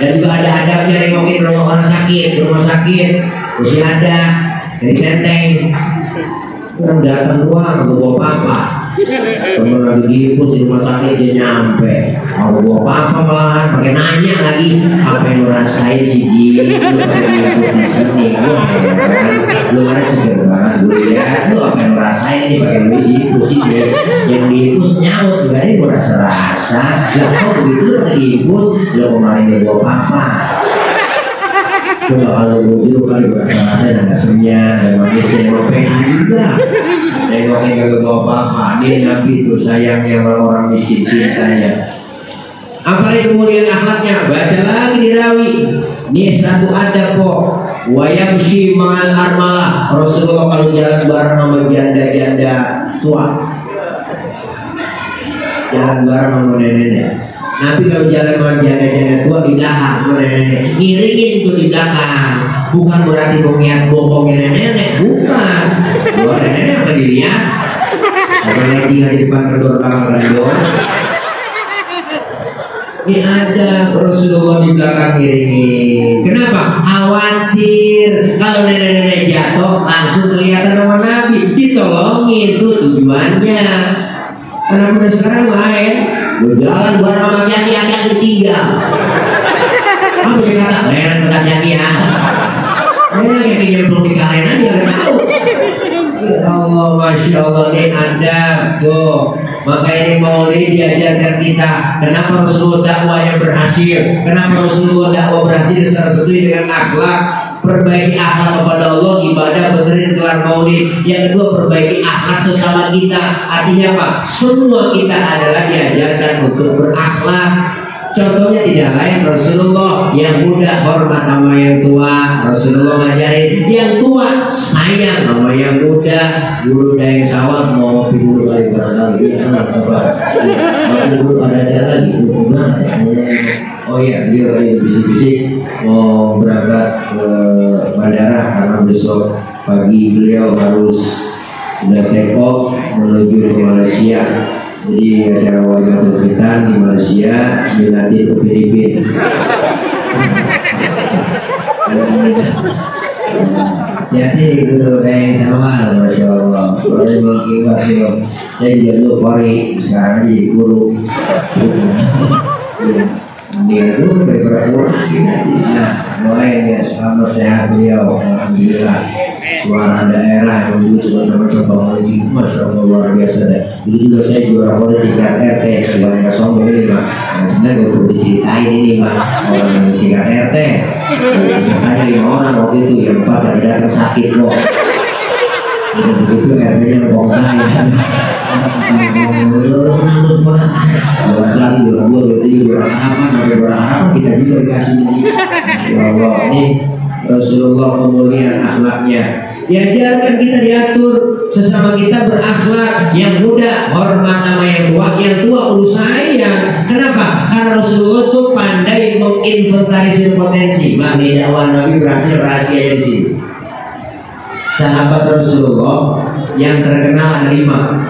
Dan juga ada adabnya nengokin orang sakit, rumah sakit masih ada, jadi tenteng. Orang datang doang, aku bawa papa. Temen lagi dihipus di rumah sakit dia nyampe, aku bawa papa malahan, pakai nanya lagi, apa yang lu rasain sih Ji? Lu pakai dihipus di sini, lu ada seger banget gue lihat, lu apa yang lu rasain nih pakai lu dihipus ini? Yang dihipus nyaut, gak ada gue rasa-rasa. Lah kok begitu lu dihipus, lu kemarin dia bawa papa. Coba kalau gue kali rasa-rasa dan senyap dan manisnya mau PH juga. Nengokin gak bawa apa-apa. Dia Nabi itu sayangnya sama orang miskin, cintanya. Apa itu kemudian akhlaknya? Baca lagi di rawi. Ini satu adab kok. Wayamshi ma'al armalah. Rasulullah kalau jalan bareng sama janda-janda tua, jalan bareng sama nenek-nenek. Nabi kalau jalan sama janda-janda tua di belakang sama nenek-nenek, ngiringin tuh di belakang. Bukan berarti mengiat bokongnya nenek-nenek, bukan. Buat nenek apa dilihat? Apa yang tinggal di depan kedua belakang kedua? Ini ada Rasulullah di belakang ngiringin. Kenapa? Khawatir kalau nenek-nenek jatuh langsung kelihatan sama Nabi, ditolongin itu tujuannya. Karena udah sekarang lain, berjalan bareng sama jaki-jaki ditinggal. Apa yang kata? Leran pegang jaki ya. Yang nyemplung di kalian aja gak tahu. Ya Allah, Masya Allah, ini ada tuh. Maka ini Maulid diajarkan kita. Kenapa Rasulullah dakwahnya berhasil? Kenapa Rasulullah dakwah berhasil? Salah satunya dengan akhlak. Perbaiki akhlak kepada Allah, ibadah benerin kelar Maulid. Yang kedua, perbaiki akhlak sesama kita. Artinya apa? Semua kita adalah diajarkan untuk berakhlak. Contohnya tidak lain Rasulullah yang muda hormat sama yang tua. Rasulullah ngajarin yang tua sayang sama yang muda. Guru yang sawah mau ngopi dulu kali barangkali. Guru ada acara lagi. Oh iya, dia lagi bisik-bisik mau berangkat ke bandara karena besok pagi beliau harus udah take off menuju ke Malaysia. Jadi acara wajah berkaitan di Malaysia, nanti ke Filipina. Jadi itu kayak sama, Masya Allah. Soalnya mengikat sih, saya jadi Kori sekarang jadi guru. Dia dulu daripada kurang nah, doain ya selamat sehat beliau, alhamdulillah. Suara daerah yang dulu coba lagi, masya Allah luar biasa deh. Dulu juga saya juara politik RT, bukan sombong ini Pak. Nah, sebenarnya gue perlu diceritain ini Pak, orang tingkat RT. Misalnya 5 orang waktu itu, yang 4 dari datang sakit kok. Begitu RT-nya ngomong saya. Juara lagi, juara 2, juara apa, sampai juara apa kita juga dikasih ini. Ya Allah, ini Rasulullah kemuliaan akhlaknya. Diajarkan kita diatur sesama kita berakhlak, yang muda hormat sama yang tua perlu sayang. Kenapa? Karena Rasulullah tuh pandai menginventarisir potensi. Maknanya dakwah Nabi berhasil rahasianya di sini. Sahabat Rasulullah yang terkenal ada 5.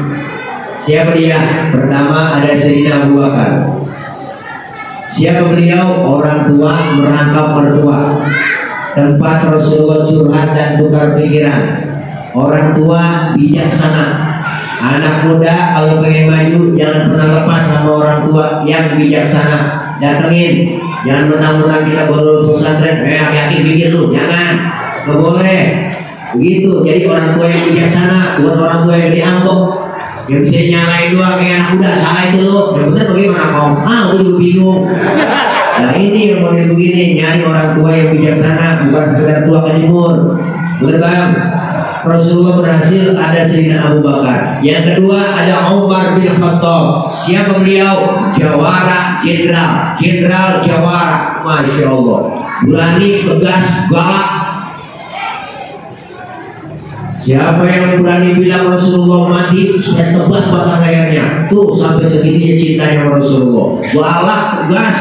Siapa dia? Pertama ada Sayyidina Abu Bakar. Siapa beliau? Orang tua merangkap mertua. Tempat Rasulullah curhat dan tukar pikiran. Orang tua bijaksana. Anak muda kalau pengen maju jangan pernah lepas sama orang tua yang bijaksana. Datengin, jangan mentang-mentang kita baru lulus pesantren, yakin bikin lu, jangan, nggak boleh. Begitu. Jadi orang tua yang bijaksana, bukan orang tua yang dianggap. Yang bisa nyalain doang kayak anak muda, salah itu lo. Yang bener bagaimana kau? Gue juga bingung. Nah ini yang model begini, nyari orang tua yang bijaksana, bukan sekedar tua kejemur. Lebam. Rasulullah berhasil ada Sayyidina Abu Bakar. Yang kedua ada Umar bin Khattab. Siapa beliau? Jawara, jenderal jawara. Masya Allah. Berani, tegas, galak. Siapa yang berani bilang Rasulullah mati, saya tebas batang lehernya. Tuh sampai segitunya cintanya Rasulullah. Galak, tegas.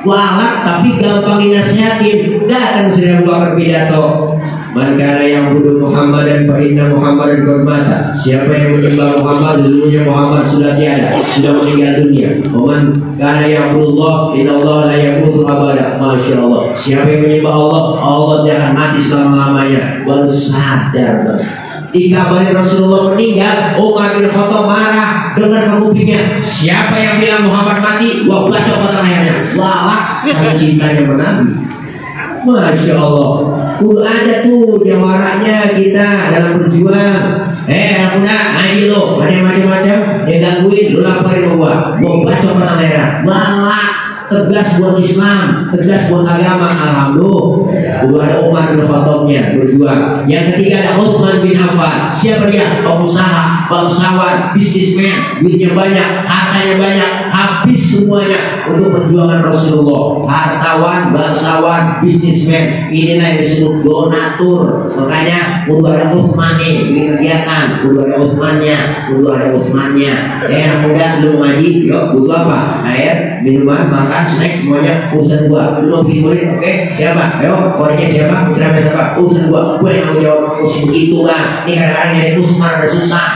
Walak tapi gampang dinasihatin. Datang Sayyidina Abu Bakar pidato, man kana ya'budu Muhammadan fa inna Muhammadan qad mata. Siapa yang menyembah Muhammad, dulunya Muhammad sudah tiada, sudah meninggal dunia. Man kana ya'budullah inna Allah la yamutu abada. Masya Allah. Siapa yang menyembah Allah, Allah jangan mati selama-lamanya. Baru sadar. Dikabarin Rasulullah meninggal, Umar bin Khattab marah, dengar ke kupingnya. Siapa yang bilang Muhammad mati, gua baca batang lehernya. Walak, sama cintanya menabi. Masya Allah. Udah ada tuh jawarannya kita dalam berjuang. Anak muda, ngaji lo, ada yang macam-macam, dia gangguin, lo laporin gua baca batang lehernya. Walak. Tegas buat Islam, tegas buat agama. Alhamdulillah. Udah ada Umar bin Khattabnya berjuang. Yang ketiga ada Utsman bin Affan. Siapa dia? Pengusaha, bangsawan, bisnismen, duitnya banyak, hartanya banyak, habis semuanya untuk perjuangan Rasulullah. Hartawan, bangsawan, bisnismen, inilah yang disebut donatur. Makanya udah ada Utsman nih, bikin kegiatan. Udah ada Utsmannya. Anak muda lu ngaji, yuk butuh apa? Air, minuman, makan, snack, semuanya urusan gua. Lu mau bikin murid, oke? Siapa? Ayo, orangnya siapa? Ceramah siapa? Urusan gua. Gua yang mau jawab urusan gitu kan. Ini kadang-kadang nyari Utsman ada susah.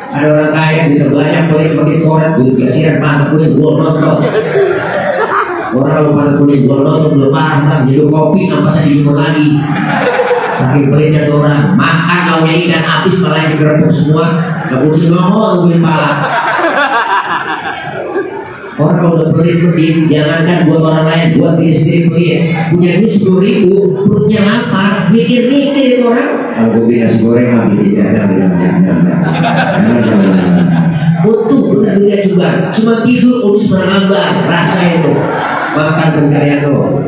Ada orang kaya gitu banyak, pakai koran, butuh kasihan, mana kuning, gua nonton. Orang kalau pada kuning, gua nonton belum paham, jadi kopi, apa saya diminum lagi. Saking pelitnya tuh orang, makan launya ikan habis, malah digerebek semua. Gak kucing ngomong, nungguin pala. Orang kalau udah pelit, jangankan buat orang lain, buat diri sendiri pelit. Punya duit 10.000, perutnya lapar, mikir-mikir itu orang. Kalau gue beli nasi goreng habis jangan. Butuh benar dunia juga, cuma tidur urus menambah rasa itu. Makan pencarian lo.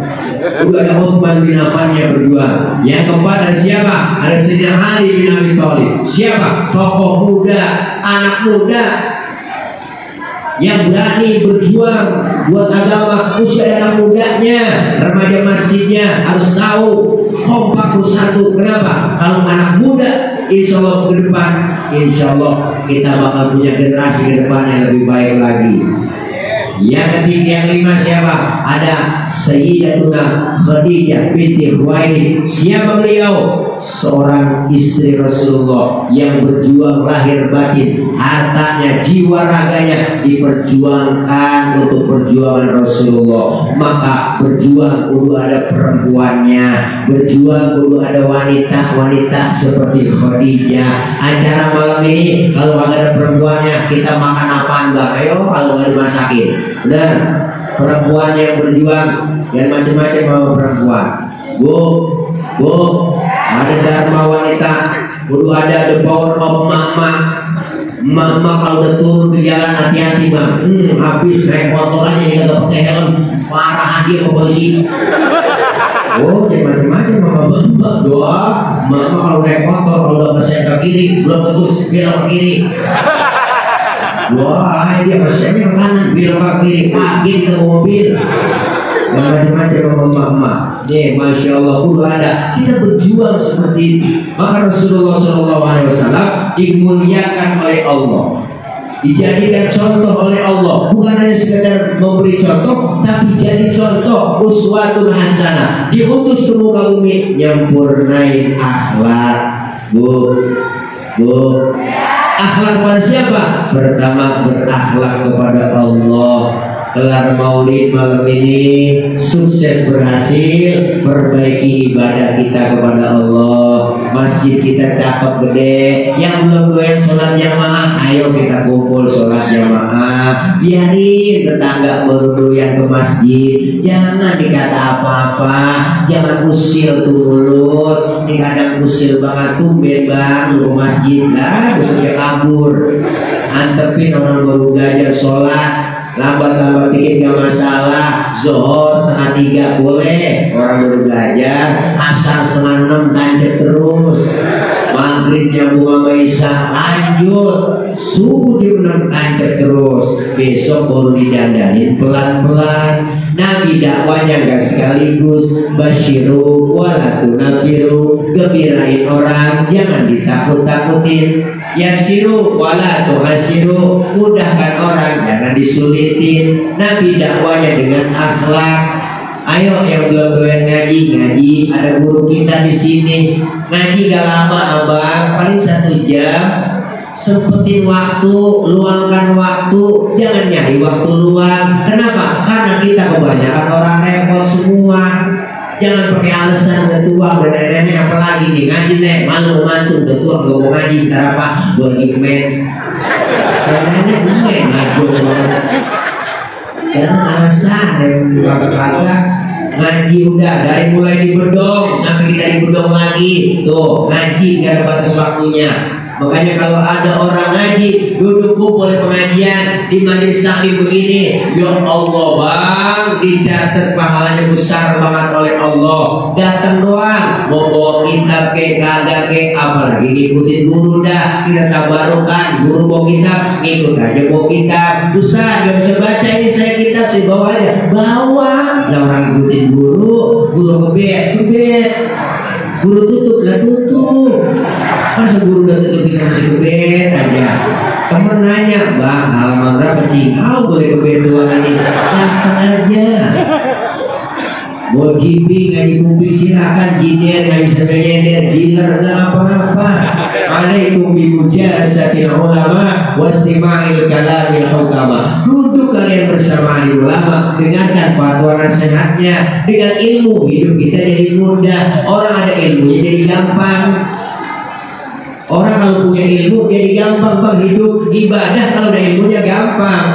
Udah ada Utsman bin Affan yang berjuang. Yang keempat ada siapa? Ada Sayyidina Ali bin Abi Thalib. Siapa? Tokoh muda, anak muda yang berani berjuang buat agama. Usia anak mudanya, remaja masjidnya harus tahu kompak bersatu. Kenapa? Kalau anak muda, insya Allah ke depan, insya Allah kita bakal punya generasi ke depan yang lebih baik lagi. Yang ketiga, yang lima siapa? Ada Sayyidatuna Khadijah binti Khuwailid. Siapa beliau? seorang istri Rasulullah yang berjuang lahir batin, hartanya, jiwa raganya diperjuangkan untuk perjuangan Rasulullah. Maka berjuang kudu ada perempuannya, berjuang kudu ada wanita-wanita seperti Khadijah. Acara malam ini kalau ada perempuannya, kita makan apaan Bang? Ayo kalau nggak dimasakin. Benar, perempuan yang berjuang dan macam-macam sama perempuan. Bu, ada dharma wanita, kudu ada the power of mama. Mama kalau udah turun ke jalan hati-hati Bang. Habis naik motor aja yang nggak pakai helm, parah dia ke polisi. Oh, jadi macam-macam mama bembak doa. Mama kalau naik motor kalau udah keset ke kiri, belum tentu belok ke kiri. Wah, dia kesetnya ke kanan, belok ke kiri, kaget ke mobil. Dan macam-macam mama. Nih, masya Allah, udah ada. Kita berjuang seperti itu. Maka Rasulullah SAW dimuliakan oleh Allah, dijadikan contoh oleh Allah. Bukan hanya sekedar memberi contoh, tapi jadi contoh, uswatun hasanah. Diutus ke muka bumi nyempurnain akhlak. Bu, akhlak kepada siapa? Pertama, berakhlak kepada Allah. Kelar maulid malam ini sukses berhasil, perbaiki ibadah kita kepada Allah. Masjid kita cakep gede. Yang belum doyan sholat jamaah, ayo kita kumpul sholat jamaah. Biarin tetangga baru doyan ke masjid, jangan dikata apa-apa, jangan usil tuh mulut. Ini kadang usil banget, tumben Bang lu ke masjid lah, usilnya kabur. Antepin orang baru belajar sholat, lambat-lambat dikit gak masalah. Zuhur 2:30 boleh, orang baru belajar. Asar 5:30 tancap terus. Maghrib nyambung sama Isya lanjut. Subuh jam 6 tancap terus. Besok baru didandanin pelan-pelan. Nabi dakwanya gak sekaligus. Basyiru walatu nafiru, gembirain orang, jangan ditakut-takutin. Yasiru walatu asiru, mudahkan orang, jangan disulitin. Nabi dakwanya dengan akhlak. Ayo yang belum doyan ngaji, ada guru kita di sini. Ngaji gak lama Abang, paling 1 jam. Sempetin waktu, luangkan waktu, jangan nyari waktu luang. Kenapa? Karena kita kebanyakan orang repot semua. Jangan pakai alasan udah tua, udah nenek apalagi nih ngaji nek, malu mantu udah tua gak mau ngaji, ntar apa? Gue lagi men. Nenek gue ngajur banget. Karena alasan yang kata ngaji udah dari mulai di bedong sampai kita di bedong lagi tuh ngaji gak ada batas waktunya. Makanya kalau ada orang ngaji duduk kumpul pengajian di majelis taklim begini, ya Allah Bang, dicatat pahalanya besar banget oleh Allah. Datang doang mau bawa kitab ke kagak ke, apalagi ngikutin guru dah. Kita tabarukan guru bawa kitab, ngikut aja bawa kitab. Ustaz gak bisa baca ini saya kitab sih, bawa aja. Bawa lah, orang ngikutin guru kebet. Guru tutup lah tutup. Masa guru udah tutup kita masih kebet aja. Temen nanya, Bang halaman berapa cing? Boleh kebet doang ini. Daftar aja. Mau jipi ngaji kuping silakan, jider ngaji sambil nyender, jiler nggak apa-apa. Alaikum bimujasatil ulama wastima'il kalamil hukama. Duduk kalian bersama ulama, dengarkan fatwa nasihatnya. Dengan ilmu hidup kita jadi mudah. Orang ada ilmunya jadi gampang. Orang kalau punya ilmu jadi gampang Bang hidup. Ibadah kalau ada ilmunya gampang.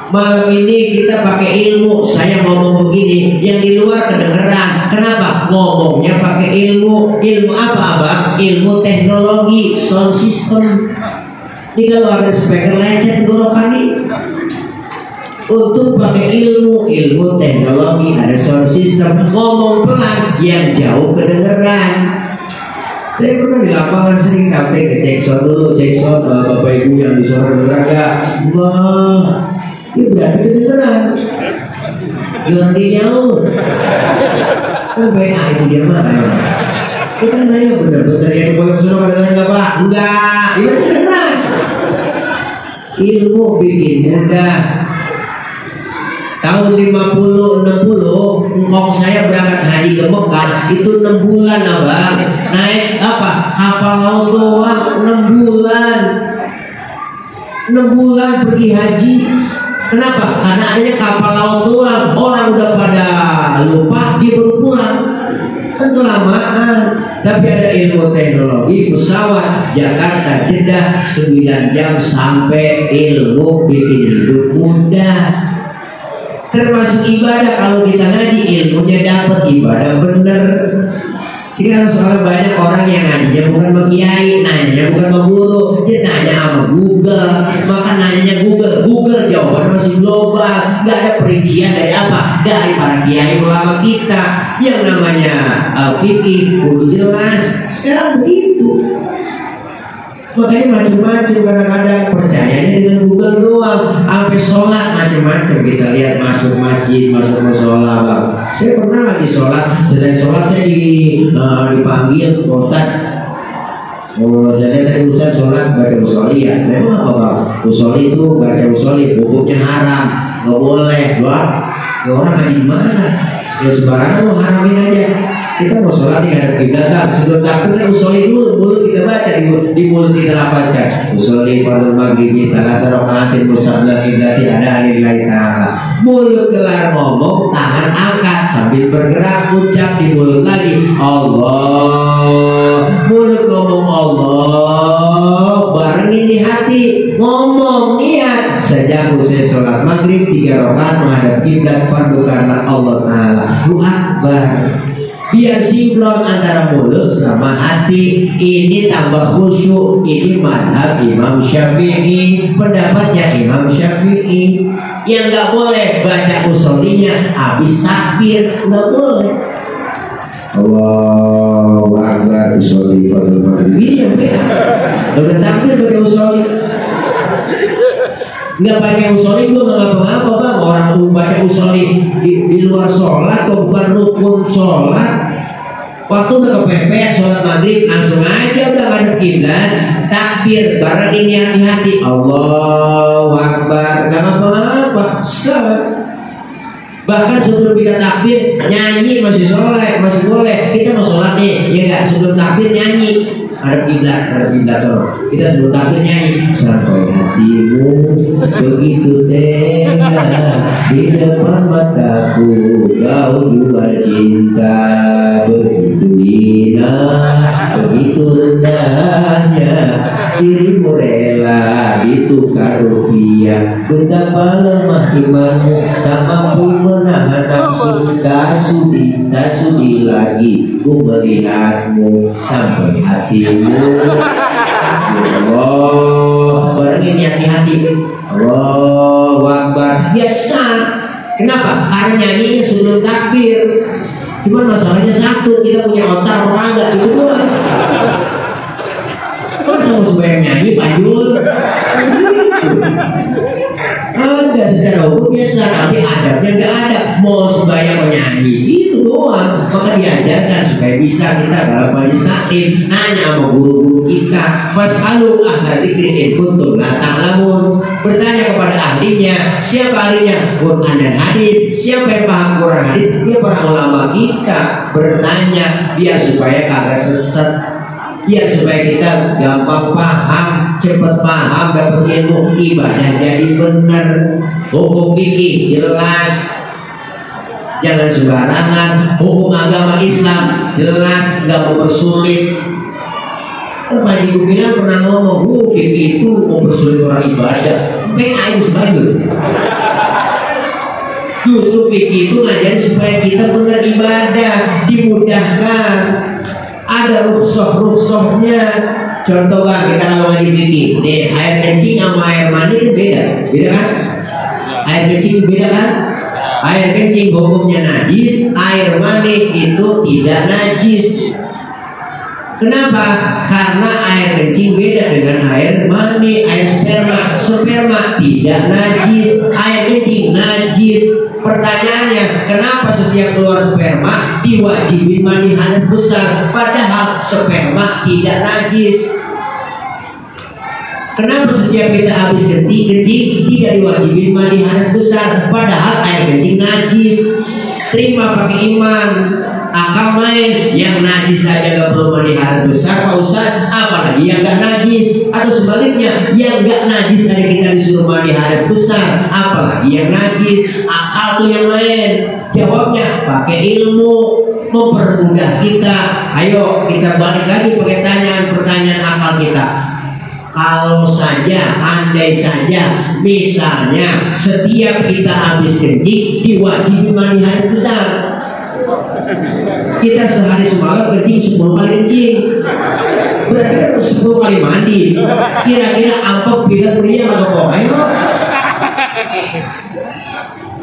Malam ini kita pakai ilmu. Saya ngomong begini, yang di luar kedengeran. Kenapa? Ngomongnya pakai ilmu. Ilmu apa Abang? Ilmu teknologi, sound system. Ini kalau ada speaker lecet gorokan ini. Untuk pakai ilmu teknologi, ada sound system. Ngomong pelan, yang jauh kedengeran. Saya pernah di lapangan sering KP cek sound dulu, cek sound bapak ibu yang di suara olahraga. Wah, itu berarti kedengeran. Yang dia jauh. Kan BA itu dia mana? Itu kan nanya bener-bener yang boleh suruh kedengeran nggak Pak? Enggak, itu kedengeran. Ilmu bikin mudah. Tahun 50-60 ngkong saya berangkat haji ke Mekah itu 6 bulan Abang. naik apa? Kapal laut doang 6 bulan. 6 bulan pergi haji. Kenapa? Karena adanya kapal laut doang. Orang udah pada lupa, dia baru pulang. Kan kelamaan. Tapi ada ilmu teknologi, pesawat Jakarta Jeddah 9 jam sampai, ilmu bikin hidup mudah. Termasuk ibadah, kalau kita ngaji ilmunya dapat, ibadah bener. Sekarang soal banyak orang yang ngajinya bukan sama kiai, nanya bukan sama guru, dia nanya sama Google. Maka nanyanya Google jawaban masih global, nggak ada perincian dari apa, dari para kiai ulama kita. Yang namanya fikih kudu jelas. Sekarang begitu. Makanya macam-macam, kadang-kadang percayanya dengan Google doang. Sampai sholat macam-macam kita lihat, masuk masjid, masuk musola, bang. Saya pernah lagi sholat, selesai sholat saya dipanggil Ustaz. Oh, saya tadi Ustaz sholat baca usoli ya. Memang apa bang? Usoli itu baca usoli, hukumnya haram, nggak boleh, bang. Ya orang ngaji mana? Ya sembarangan lo haramin aja. Kita mau sholat tidak ada kiblat, sebelum takbir kan usoli dulu, mulut kita baca, di mulut kita lafazkan usoli fardhu maghribi salata rakaatin musabla kiblati ada lillahi ta'ala. Mulut kelar ngomong, tangan angkat sambil bergerak, ucap di mulut lagi Allah. Mulut ngomong Allah, barengin di hati, ngomong niat. Sejak saya sholat maghrib 3 rakaat menghadap kiblat fardhu karena Allah Ta'ala. Allahu Akbar. Biar sinkron antara mulut sama hati. Ini tambah khusyuk. Ini madhab Imam Syafi'i, pendapatnya Imam Syafi'i. Yang nggak boleh baca usolinya habis takbir, nggak boleh. Allahu Akbar usoli fardhu maghrib. Iya, udah takbir baca usoli. Nggak pakai usoli gue nggak ngapa-ngapa bang. Orang tuh baca usoli di luar sholat kok bukan rukun sholat. Waktu udah kepepet sholat maghrib langsung aja udah ngadep kiblat, takbir bareng ini hati-hati Allahu Akbar, nggak ngapa-ngapa. Bahkan sebelum kita takbir nyanyi masih sholat, masih boleh. Kita mau sholat nih, ya nggak, sebelum takbir nyanyi ada kiblat kita sebelum takbir nyanyi sampai hatimu begitu tega di depan mataku kau jual cinta, begitu hina begitu rendahnya dirimu rela ditukar rupiah. Betapa lemah imanmu tak mampu menahan nafsu, tak sudi lagi ku melihatmu sampai hatimu. Allah, barengin hati-hati Allahu Akbar. Ya sah. Kenapa? Karena nyanyinya sebelum takbir. Cuman masalahnya satu, kita punya otak apa enggak, itu doang. Masa mau sembahyang nyanyi panjul? Ada secara hukum biasa, tapi adabnya nggak ada. Mau sembahyang menyanyi itu doang. Maka diajarkan supaya bisa kita dalam majelis taklim nanya sama guru-guru kita. Fas'alu ahla dzikri in kuntum la ta'lamun. Bertanya kepada ahlinya. Siapa ahlinya? Quran dan hadis. Siapa yang paham Quran hadis? Dia para ulama kita. Bertanya biar supaya kagak sesat. Ya supaya kita gampang paham, cepat paham, dapat ilmu, ibadah jadi benar. Hukum fikih jelas, jangan sembarangan. Hukum agama Islam jelas, nggak mempersulit. Pak Haji Gumilang pernah ngomong, fikih itu mempersulit orang ibadah. Ayo sebagus. Justru fikih itu ngajarin supaya kita benar ibadah, dimudahkan. Ada rukhsah-rukhsahnya. Contoh kan kita kalau ngaji fikih, nih air kencing sama air mani itu beda kan? Air kencing beda kan? Air kencing hukumnya najis, air mani itu tidak najis. Kenapa? Karena air kencing beda dengan air mani, air sperma. Sperma tidak najis, air kencing najis. Pertanyaannya, kenapa setiap keluar sperma diwajibin mandi hadas besar, padahal sperma tidak najis? Kenapa setiap kita habis kencing tidak diwajibin mandi hadas besar, padahal air kencing najis? Terima pakai iman. akal main. Yang najis saja gak perlu mandi hadas besar Pak Ustaz, apalagi yang gak najis. Atau sebaliknya, yang gak najis saja kita disuruh mandi hadas besar, apalagi yang najis. Akal tuh yang main. Jawabnya pakai ilmu, mempermudah kita. Ayo kita balik lagi pakai pertanyaan akal kita. Kalau saja, andai saja, misalnya setiap kita habis kencing diwajibi mandi hadas besar, kita sehari semalam kencing 10 kali kencing, berarti kan 10 kali mandi. Kira-kira apa beda pria atau kok? Ayo.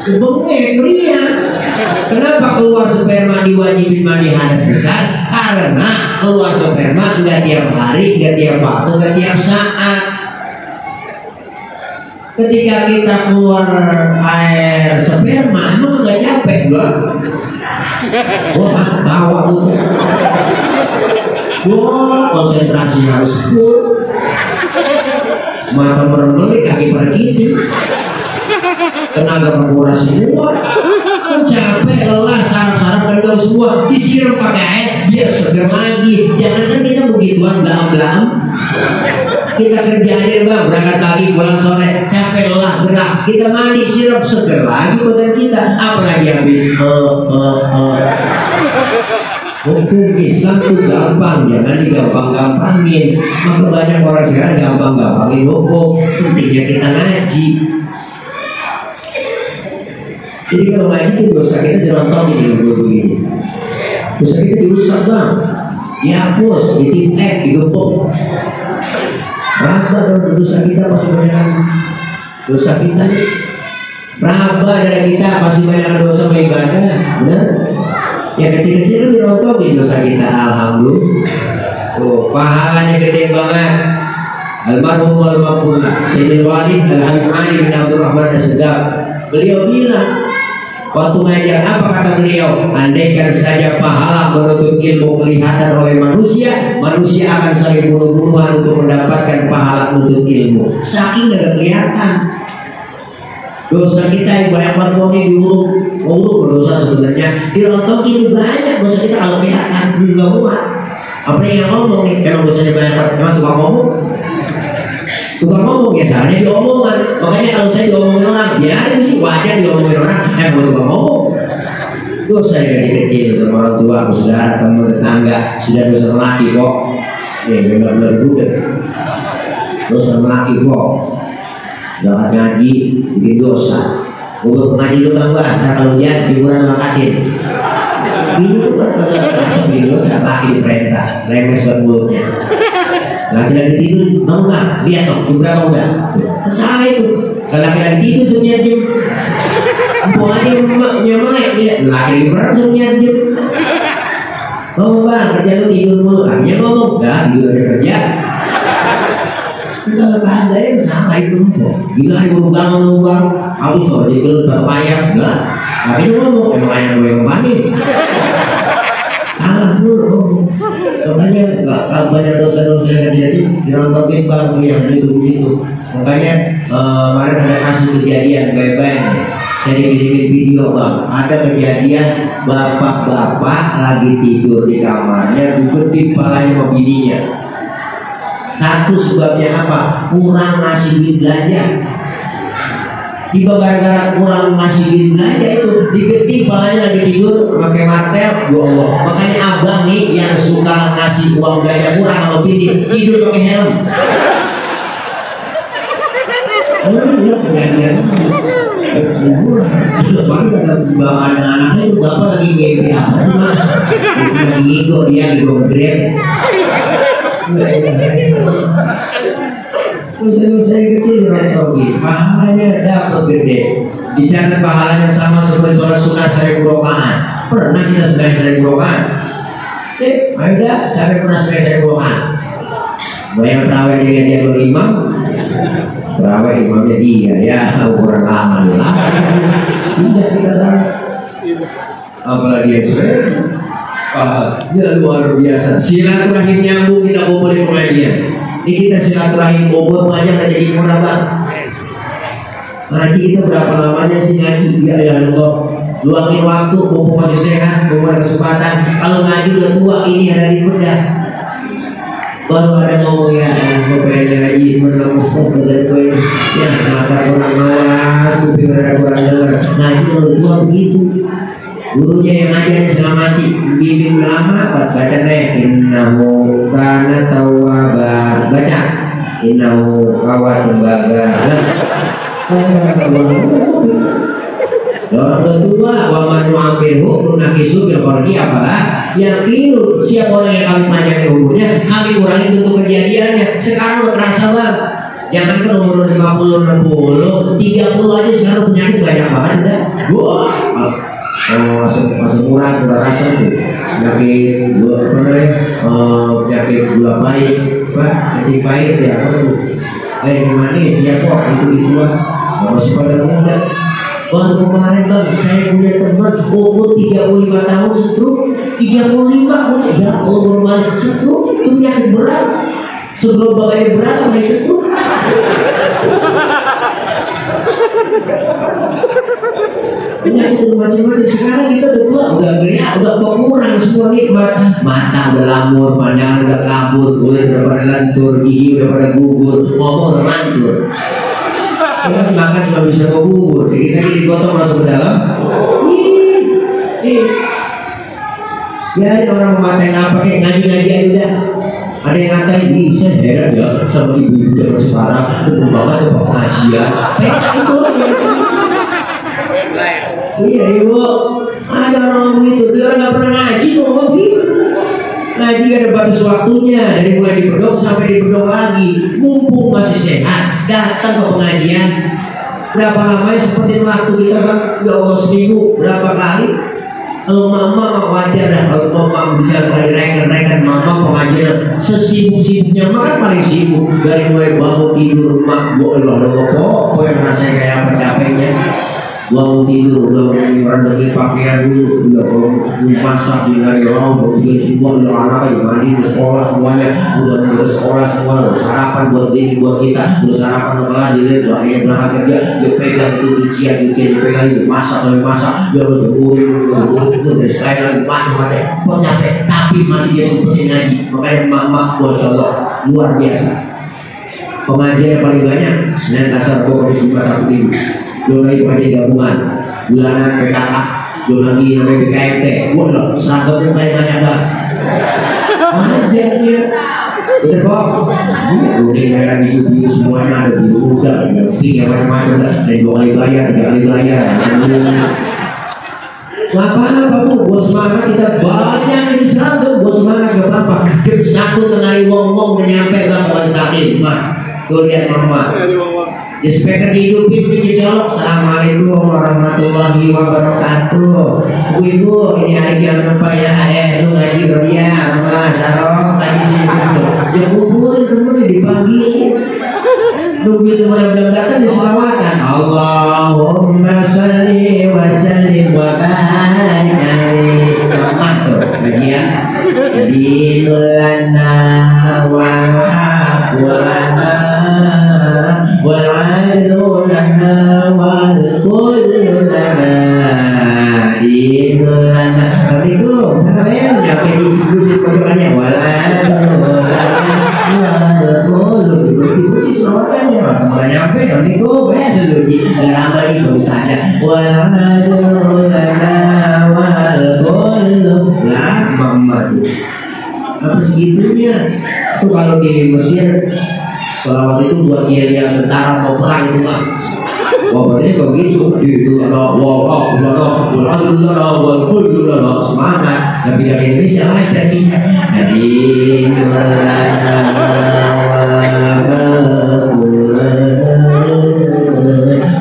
Pria. Kenapa keluar sperma diwajibin mandi hadas besar? Karena keluar sperma nggak tiap hari, nggak tiap waktu, nggak tiap saat. Ketika kita keluar air sperma, emang nggak capek gua? Wah, bawa tuh. Wah, konsentrasi harus full. Mata meremeli, kaki pergi. Tenaga berkurang semua, capek, lelah, saraf-saraf kendor semua, disiram pakai air biar seger lagi. Jangan kita begituan belam-belam. Kita kerja aja bang, berangkat pagi pulang sore, capek, lelah, gerak, kita mandi, siram, seger lagi badan kita. Apalagi habis hukum Islam itu gampang, jangan digampang-gampangin. Maka banyak orang sekarang gampang-gampangin hukum. Pentingnya kita ngaji. Jadi kalau ngaji itu dosa kita dirontokin di begini. Dosa kita diusap bang, dihapus, dititek, digepuk. Raba dari dosa kita pasti banyak dosa kita. Raba dari kita pasti banyak dosa ibadah, benar? Yang kecil-kecil itu dirontokin dosa kita, alhamdulillah. Oh, pahalanya gede banget. Almarhum al-Maghfurlah Sayyidul Walid Al-Habib Ali bin Abdul Rahman As-Segaf, beliau bilang waktu ngajar, apa kata beliau? Andaikan saja pahala menuntut ilmu kelihatan oleh manusia, manusia akan saling bunuh-bunuhan untuk mendapatkan pahala menuntut ilmu. Saking gak kelihatan. Dosa kita yang banyak banget ngomongin diuruk berdosa sebenarnya dirontokin banyak dosa kita kalau kelihatan juga muat. Apa yang ngomong nih? Emang dosanya banyak banget, emang tukang ngomong? Tukang ngomong biasanya diomongan. Makanya kalau saya diomongin orang, ya ada sih wajar diomongin orang. Bukan tukang ngomong. Dosa yang kecil sama orang tua, saudara, teman, tetangga, sudah dosa melaki kok. Benar-benar budak. Dosa melaki kok. Jangan ngaji, bikin dosa. Untuk ngaji lu bang gua, ntar kalau hujan hiburan makatin. Ini tuh langsung bikin dosa, laki diperintah, remes buat mulutnya. Laki-laki tidur, mau nggak? Lihat dong, jam berapa udah? Salah itu. Kalau laki-laki tidur suruhnya jam. Pokoknya nyamai, lihat. Laki-laki berat suruhnya jam. Oh bang, kerja lu tidur mulu. Akhirnya ngomong, nggak, tidur aja kerja. Enggak ada yang sama itu. Gila ibu bangun, habis kalau jengkel berpayah, enggak. Tapi ngomong, emang ayam gue yang panik. Makanya kalau banyak dosa-dosa yang terjadi dirontokin bang yang begitu. Makanya kemarin ada kasus kejadian baik-baik. Saya bikin video bang, ada kejadian bapak-bapak lagi tidur di kamarnya, dikutip kepalanya sama bininya. Satu sebabnya apa? Kurang ngasih duit belanja. Tiba gara-gara kurang ngasih duit belanja itu digedip palanya lagi tidur pakai martel. Ya Allah. Makanya abang nih yang suka ngasih uang belanja kurang sama bini tidur pakai helm. Oh iya kejadian. Baru kata bawa anak-anaknya itu bapak lagi game apa sih mas? Lagi ngigo dia ngigo grab. Usaha kecil dirontokin, pahalanya dapat gede. Bicara pahalanya sama seperti sholat sunnah 1000 rakaat. Pernah kita sembahyang 1000 rakaat? Ada sampai pernah sembahyang 1000 rakaat. Bayang terawih dia berimam, terawih imamnya dia, ya ukuran lama lah. Tidak kita tahu. Apalagi Israel. Ya luar biasa. Silaturahim nyambung kita kumpulin pengajian. Ini kita silaturahim bobot banyak aja di murah bang. Ngaji kita berapa lamanya sih ngaji? Ya Allah. luangin waktu, mumpung masih sehat, mumpung ada kesempatan. Kalau ngaji udah tua, ini ada di bedah. Baru ada ngomong ya, mau pengen ngaji, menemukan ya mata kurang malas, kuping ada kurang dengar. Nah itu kalau tua begitu. Gurunya yang ngajarin setengah mati, bimbing lama, baca deh. Innahu kana tawwaba, baca. Innahu kawatbaga. Orang kedua, wa man yu'ammirhu nunakisu bil khalqi, apalah yang kini siapa orang yang kami panjangin umurnya, kami kurangi bentuk kejadiannya. Sekarang udah terasa banget. Jangan ke umur 50, 60, 30 aja sekarang penyakit banyak banget dah. Wah, masuk murah udah rasa tuh. Penyakit penyakit gula pahit, kencing pahit ya apa tuh? Manis ya kok itu masih pada muda. Baru kemarin bang, saya punya teman umur 35 tahun stroke, 35 ya umur balik stroke, itu penyakit berat. Sebelum bagai berat sampai stroke. Penyakit macam-macam. Sekarang kita udah tua, udah geriak, udah berkurang semua nikmat. Mata udah lamur, pandangan udah kabur, kulit udah pada lentur, gigi udah pada gugur, ngomong udah mantul. Makan cuma bisa bubur, kita ini digotong masuk ke dalam. Ya orang mematain apa kayak ngaji-ngaji aja udah. Ada yang ngatain, saya heran ya sama ibu-ibu zaman sekarang, betul banget ya pengajian. Itu iya ibu, ada orang begitu, dia orang nggak pernah ngaji mau ngopi. Ngaji ada batas waktunya, dari mulai di bedok sampai di bedok lagi. Mumpung masih sehat, datang ke pengajian. Berapa lamanya seperti waktu kita bang, ya Allah seminggu berapa kali? Kalau mama wajar dah, kalau mama bisa kali rekan mama pengajian sesibuk-sibuknya mama paling sibuk dari mulai bangun tidur mak boleh apa yang rasanya kayak apa capeknya. Bangun tidur, udah merendahin pakaian dulu, udah masak di hari orang, berbikin semua, udah anak mandi, udah sekolah semuanya, udah sekolah semua, udah sarapan buat diri, buat kita, udah sarapan kepala diri, udah akhirnya berangkat kerja, dia pegang itu cucian, dia pegang itu masak, dia udah jemurin, udah sekali lagi macam-macam, kok capek, tapi masih dia sempetin ngaji, makanya mak-mak, Masya Allah, luar biasa. Pengajian yang paling banyak, Senin Kasar Bogor di Jumat Sabtu Minggu. Belum lagi pakai gabungan, bulanan PKK, belum lagi namanya BKMT. Waduh, seragamnya paling banyak banget. Ajarnya, bener kok. Kuning, merah, biru semuanya ada biru muda, pink, macam-macam. Dari 2 kali bayar, 3 kali bayar. Apa bu, buat semangat kita banyak yang diseragam, buat semangat gak apa-apa. Jam 1 tengah ngomong dan nyampe bang wali sakit, tuh lihat mama. Di speaker dihidupin dicolok. Assalamualaikum warahmatullahi wabarakatuh. Ibu, ini hari jangan lupa ya, lu ngaji Rodia, Rama, Sarong, ngaji sini. Ya kumpulin kemudian dipanggil. Nunggu itu benar-benar datang di selawatan. Allahumma sholli wa sallim wa barik alaihi. Tuh, bagian. Dinulana wal haqulana wal-'adlu lana wal-kullu lana dinul lana. Tapi itu sana yang nyampe di musik pojokannya wal-'adlu lana wal-kullu dipuji selokannya malah nyampe nanti itu dulu di lama itu saja wal-'adlu lana wal-kullu lana mati. Apa segitunya? Itu kalau di Mesir selawat itu buat yang tentara mau perang itu mah. Wabahnya begitu, itu ada wabah, semangat. Tapi dari Indonesia lah ekspresinya. Jadi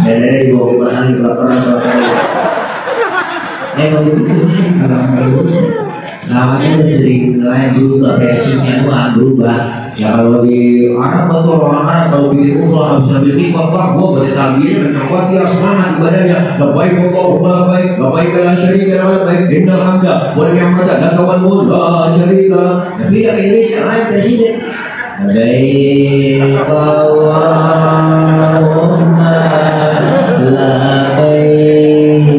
dari dibawa ke pasang di belakang. Namanya sering lain berubah, basic-nya berubah. Ya kalau di Arab atau orang Arab kalau bikin umrah bisa bikin apa? Gua bertalbiyah dan kuat dia semangat ibadahnya. Baik Allah, baik la syarika lahu, baik innal hamda wa ni'mata laka wal mulk la syarika. Tapi yang Indonesia lain presiden. Baik Allahumma la baik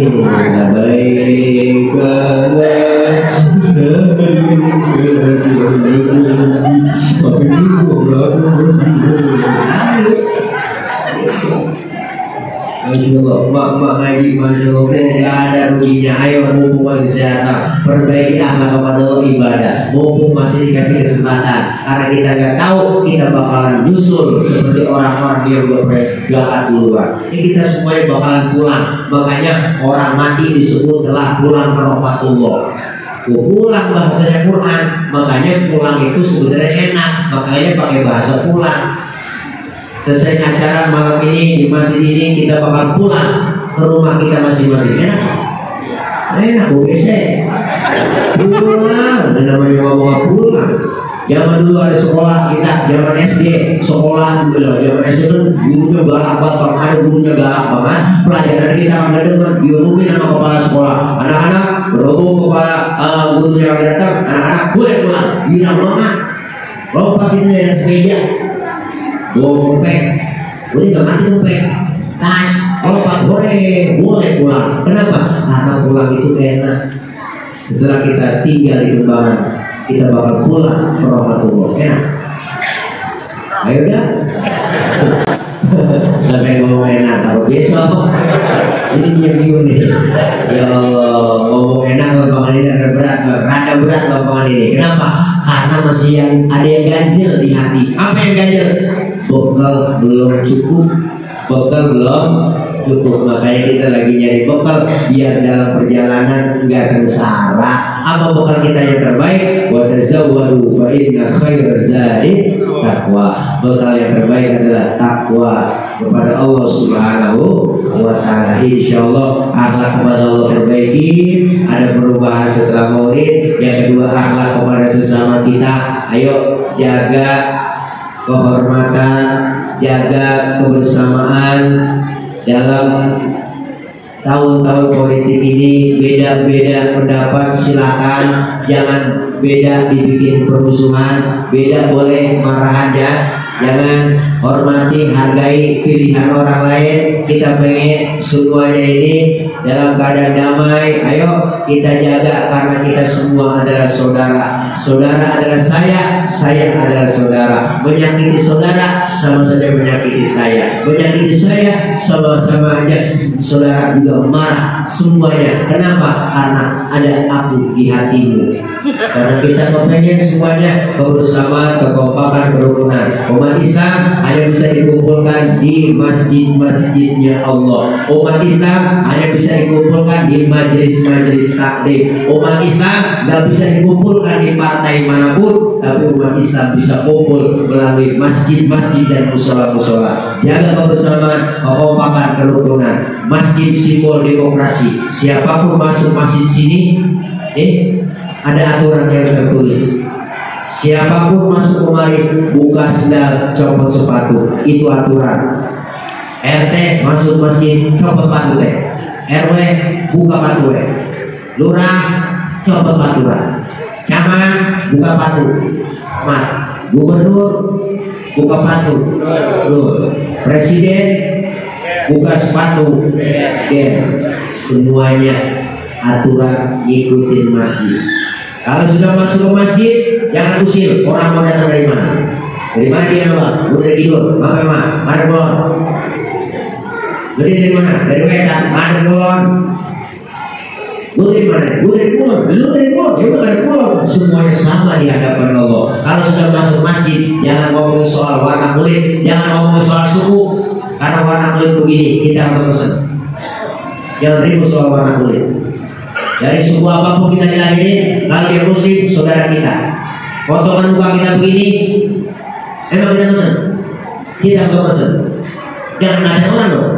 Masya Allah, mak ngaji, Masya Allah, nggak ada ruginya. Ayo mumpung masih kesehatan, perbaiki akhlak kepada Allah, ibadah. Mumpung masih dikasih kesempatan, karena kita nggak tahu kita bakalan nyusul seperti orang-orang yang udah berangkat duluan. Ini kita semuanya bakalan pulang. Makanya orang mati disebut telah pulang ke rahmatullah. Pulang bahasanya Quran, makanya pulang itu sebenarnya enak, makanya pakai bahasa pulang. Selesai acara malam ini di masjid ini kita bakal pulang ke rumah kita masing-masing. Enak BC pulang, dan namanya ngomong pulang. Zaman dulu ada sekolah kita, zaman SD sekolah dulu, zaman SD kan gurunya galak banget, ada gurunya galak banget. Pelajaran kita nggak demen, diumumin sama kepala sekolah. Anak-anak berhubung kepala gurunya yang datang, anak-anak boleh pulang. Bilang banget, lompatin dari sepeda. Dompet, boleh nggak mati dompet, tas, lompat boleh pulang. Kenapa? Karena pulang itu enak. Setelah kita tinggal di Kembangan, kita bakal pulang ke rahmatullah. Enak. Ayo dah. Nggak pengen ngomong enak, kalau besok ini dia bingung nih. Ya Allah, ngomong enak Kembangan ini rada berat Kembangan ini. Kenapa? Karena masih ada yang ganjel di hati. Apa yang ganjel? Bekal belum cukup, makanya kita lagi nyari bekal biar dalam perjalanan nggak sengsara. Apa bekal kita yang terbaik? Wa tazawwadu fa inna khairaz zadi taqwa. Bekal yang terbaik adalah takwa kepada Allah Subhanahu wa taala. Insyaallah akhlak kepada Allah perbaiki, ada perubahan setelah Maulid. Yang kedua, akhlak kepada sesama kita. Ayo jaga kehormatan, jaga kebersamaan. Dalam tahun-tahun politik ini beda-beda pendapat silakan, jangan beda dibikin permusuhan. Beda boleh, marah aja, jangan. Hormati, hargai pilihan orang lain. Kita pengen semuanya ini dalam keadaan damai. Ayo kita jaga, karena kita semua adalah saudara. Saudara adalah saya adalah saudara. Menyakiti saudara sama saja menyakiti saya. Menyakiti saya sama-sama aja saudara juga marah semuanya. Kenapa? Karena ada aku di hatimu. Karena kita pengen semuanya kebersamaan, kekompakan, kerukunan. Umat Islam hanya bisa dikumpulkan di masjid-masjidnya Allah. Umat Islam hanya bisa dikumpulkan di majelis-majelis taklim. Umat Islam nggak bisa dikumpulkan di partai manapun, tapi umat Islam bisa kumpul melalui masjid-masjid dan musola-musola. Jaga kebersamaan, kekompakan, kerukunan. Masjid simbol demokrasi. Siapapun masuk masjid sini, ada aturan yang tertulis. Siapapun masuk kemari, buka sendal, copot sepatu. Itu aturan. RT masuk masjid, copot patu teh. RW buka patu teh. Lurah copot paturan. Camat buka patu. Mat. Gubernur buka patu. Presiden buka sepatu. Semuanya aturan, ikutin masjid. Kalau sudah masuk ke masjid, jangan usir. Orang mau datang dari mana? Dari mana dia, Pak? Udah tidur. Mana bolon? Dari mana? Dari wetan. Mana bolon? Lu dari mana? Lu dari pulau. Lu dari pulau. Juga dari pulau. Semuanya sama di hadapan Allah. Kalau sudah masuk masjid, jangan ngomongin soal warna kulit, jangan ngomongin soal suku. Karena warna kulit begini, kita akan pesan. Jangan ribut soal warna kulit. Dari suku apapun kita dilahirin, kalau dia muslim, saudara kita. Potongan muka kita begini, emang kita pesan? Kita nggak pesan. Jangan nanya orang dong.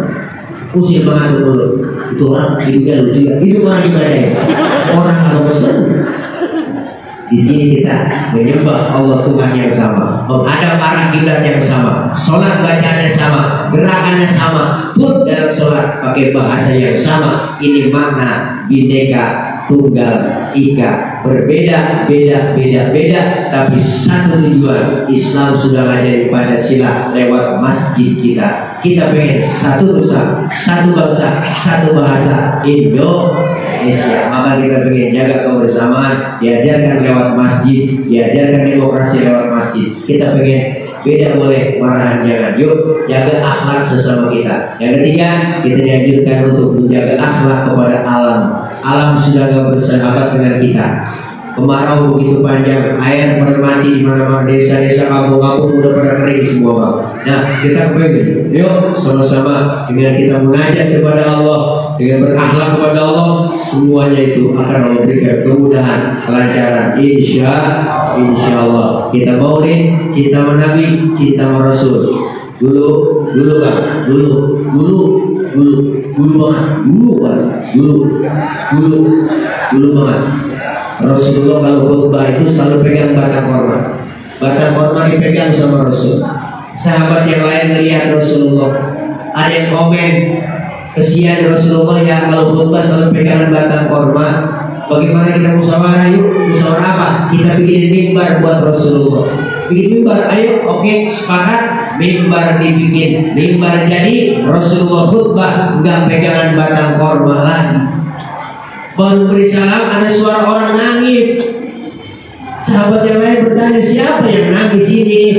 Usir mengatur dulu. Itu orang hidupnya lucu ya. Hidup orang gimana ya? Orang nggak pesan. Di sini kita menyembah Allah Tuhan yang sama, menghadap arah kiblat yang sama, sholat bacaannya sama, gerakannya sama, pun dalam sholat pakai bahasa yang sama. Ini makna Bhinneka Tunggal ika. Berbeda, beda, tapi satu tujuan. Islam sudah ngajari Pancasila lewat masjid kita. Kita pengen satu nusa, satu bangsa, satu bahasa, Indonesia. Maka kita pengen jaga kebersamaan, diajarkan lewat masjid, diajarkan demokrasi lewat masjid. Kita pengen beda boleh, marahan jangan. Yuk jaga akhlak sesama kita. Yang ketiga, kita dianjurkan untuk menjaga akhlak kepada alam. Alam sudah gak bersahabat dengan kita. Kemarau begitu panjang, air pada mati di mana-mana, desa-desa, kampung-kampung udah pada kering semua, Bang. Nah, kita pengen, yuk sama-sama dengan kita mengajak kepada Allah, dengan berakhlak kepada Allah, semuanya itu akan memberikan kemudahan, kelancaran. Insya Allah. Kita mau nih cinta sama Nabi, cinta sama Rasul. Dulu Bang, dulu banget. Rasulullah kalau khutbah itu selalu pegang batang korma. Batang korma dipegang sama Rasul. Sahabat yang lain melihat Rasulullah, ada yang komen, kesian Rasulullah ya kalau khutbah selalu pegang batang korma. Bagaimana kita musyawarah yuk? Musyawarah apa? Kita bikin mimbar buat Rasulullah. Bikin mimbar, ayo, oke, sepakat. Mimbar dibikin, mimbar jadi. Rasulullah khutbah nggak pegangan batang korma lagi. Baru beri salam, ada suara orang nangis. Sahabat yang lain bertanya, siapa yang menangis ini?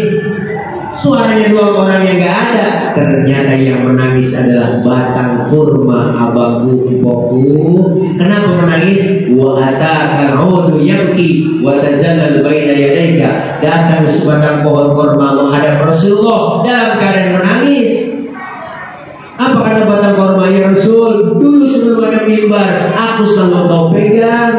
Suaranya dua orang yang gak ada. Ternyata yang menangis adalah batang kurma abangku empokku. Kenapa menangis? Wa ataka udu yabki wa tazallal baina yadayka. Datang sebatang pohon kurma menghadap Rasulullah dalam keadaan menangis. Apa kata batang korma? Ya Rasul, dulu sebelum ada mimbar, aku selalu kau pegang.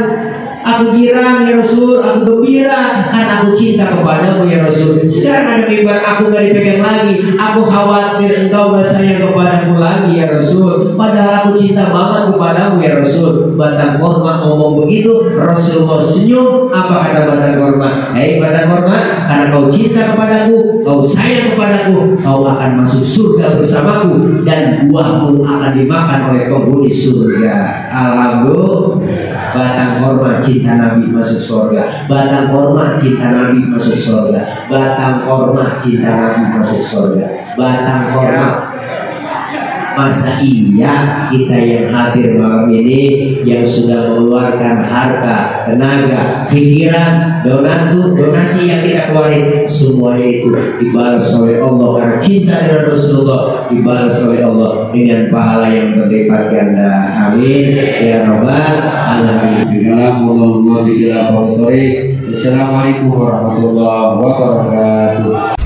Aku girang ya Rasul, aku gembira karena aku cinta kepadamu ya Rasul. Sekarang ada mimbar, aku gak dipegang lagi. Aku khawatir engkau gak sayang kepadamu lagi ya Rasul. Padahal aku cinta banget kepadamu ya Rasul. Batang korma ngomong begitu, Rasulullah senyum. Apa kata batang korma? Hei batang korma, karena kau cinta kepadaku, kau sayang kepadaku, kau akan masuk surga bersamaku dan buahmu akan dimakan oleh penghuni surga. Alhamdulillah. Batang korma cinta Nabi masuk surga. Batang korma cinta Nabi masuk surga. Batang korma cinta Nabi masuk surga. Batang korma. Masa iya kita yang hadir malam ini, yang sudah mengeluarkan harta, tenaga, pikiran, donasi yang kita keluarin, semuanya itu dibalas oleh Allah karena cinta dengan Rasulullah, dibalas oleh Allah dengan pahala yang berlipat ganda. Amin ya rabbal alamin. Assalamualaikum warahmatullahi wabarakatuh.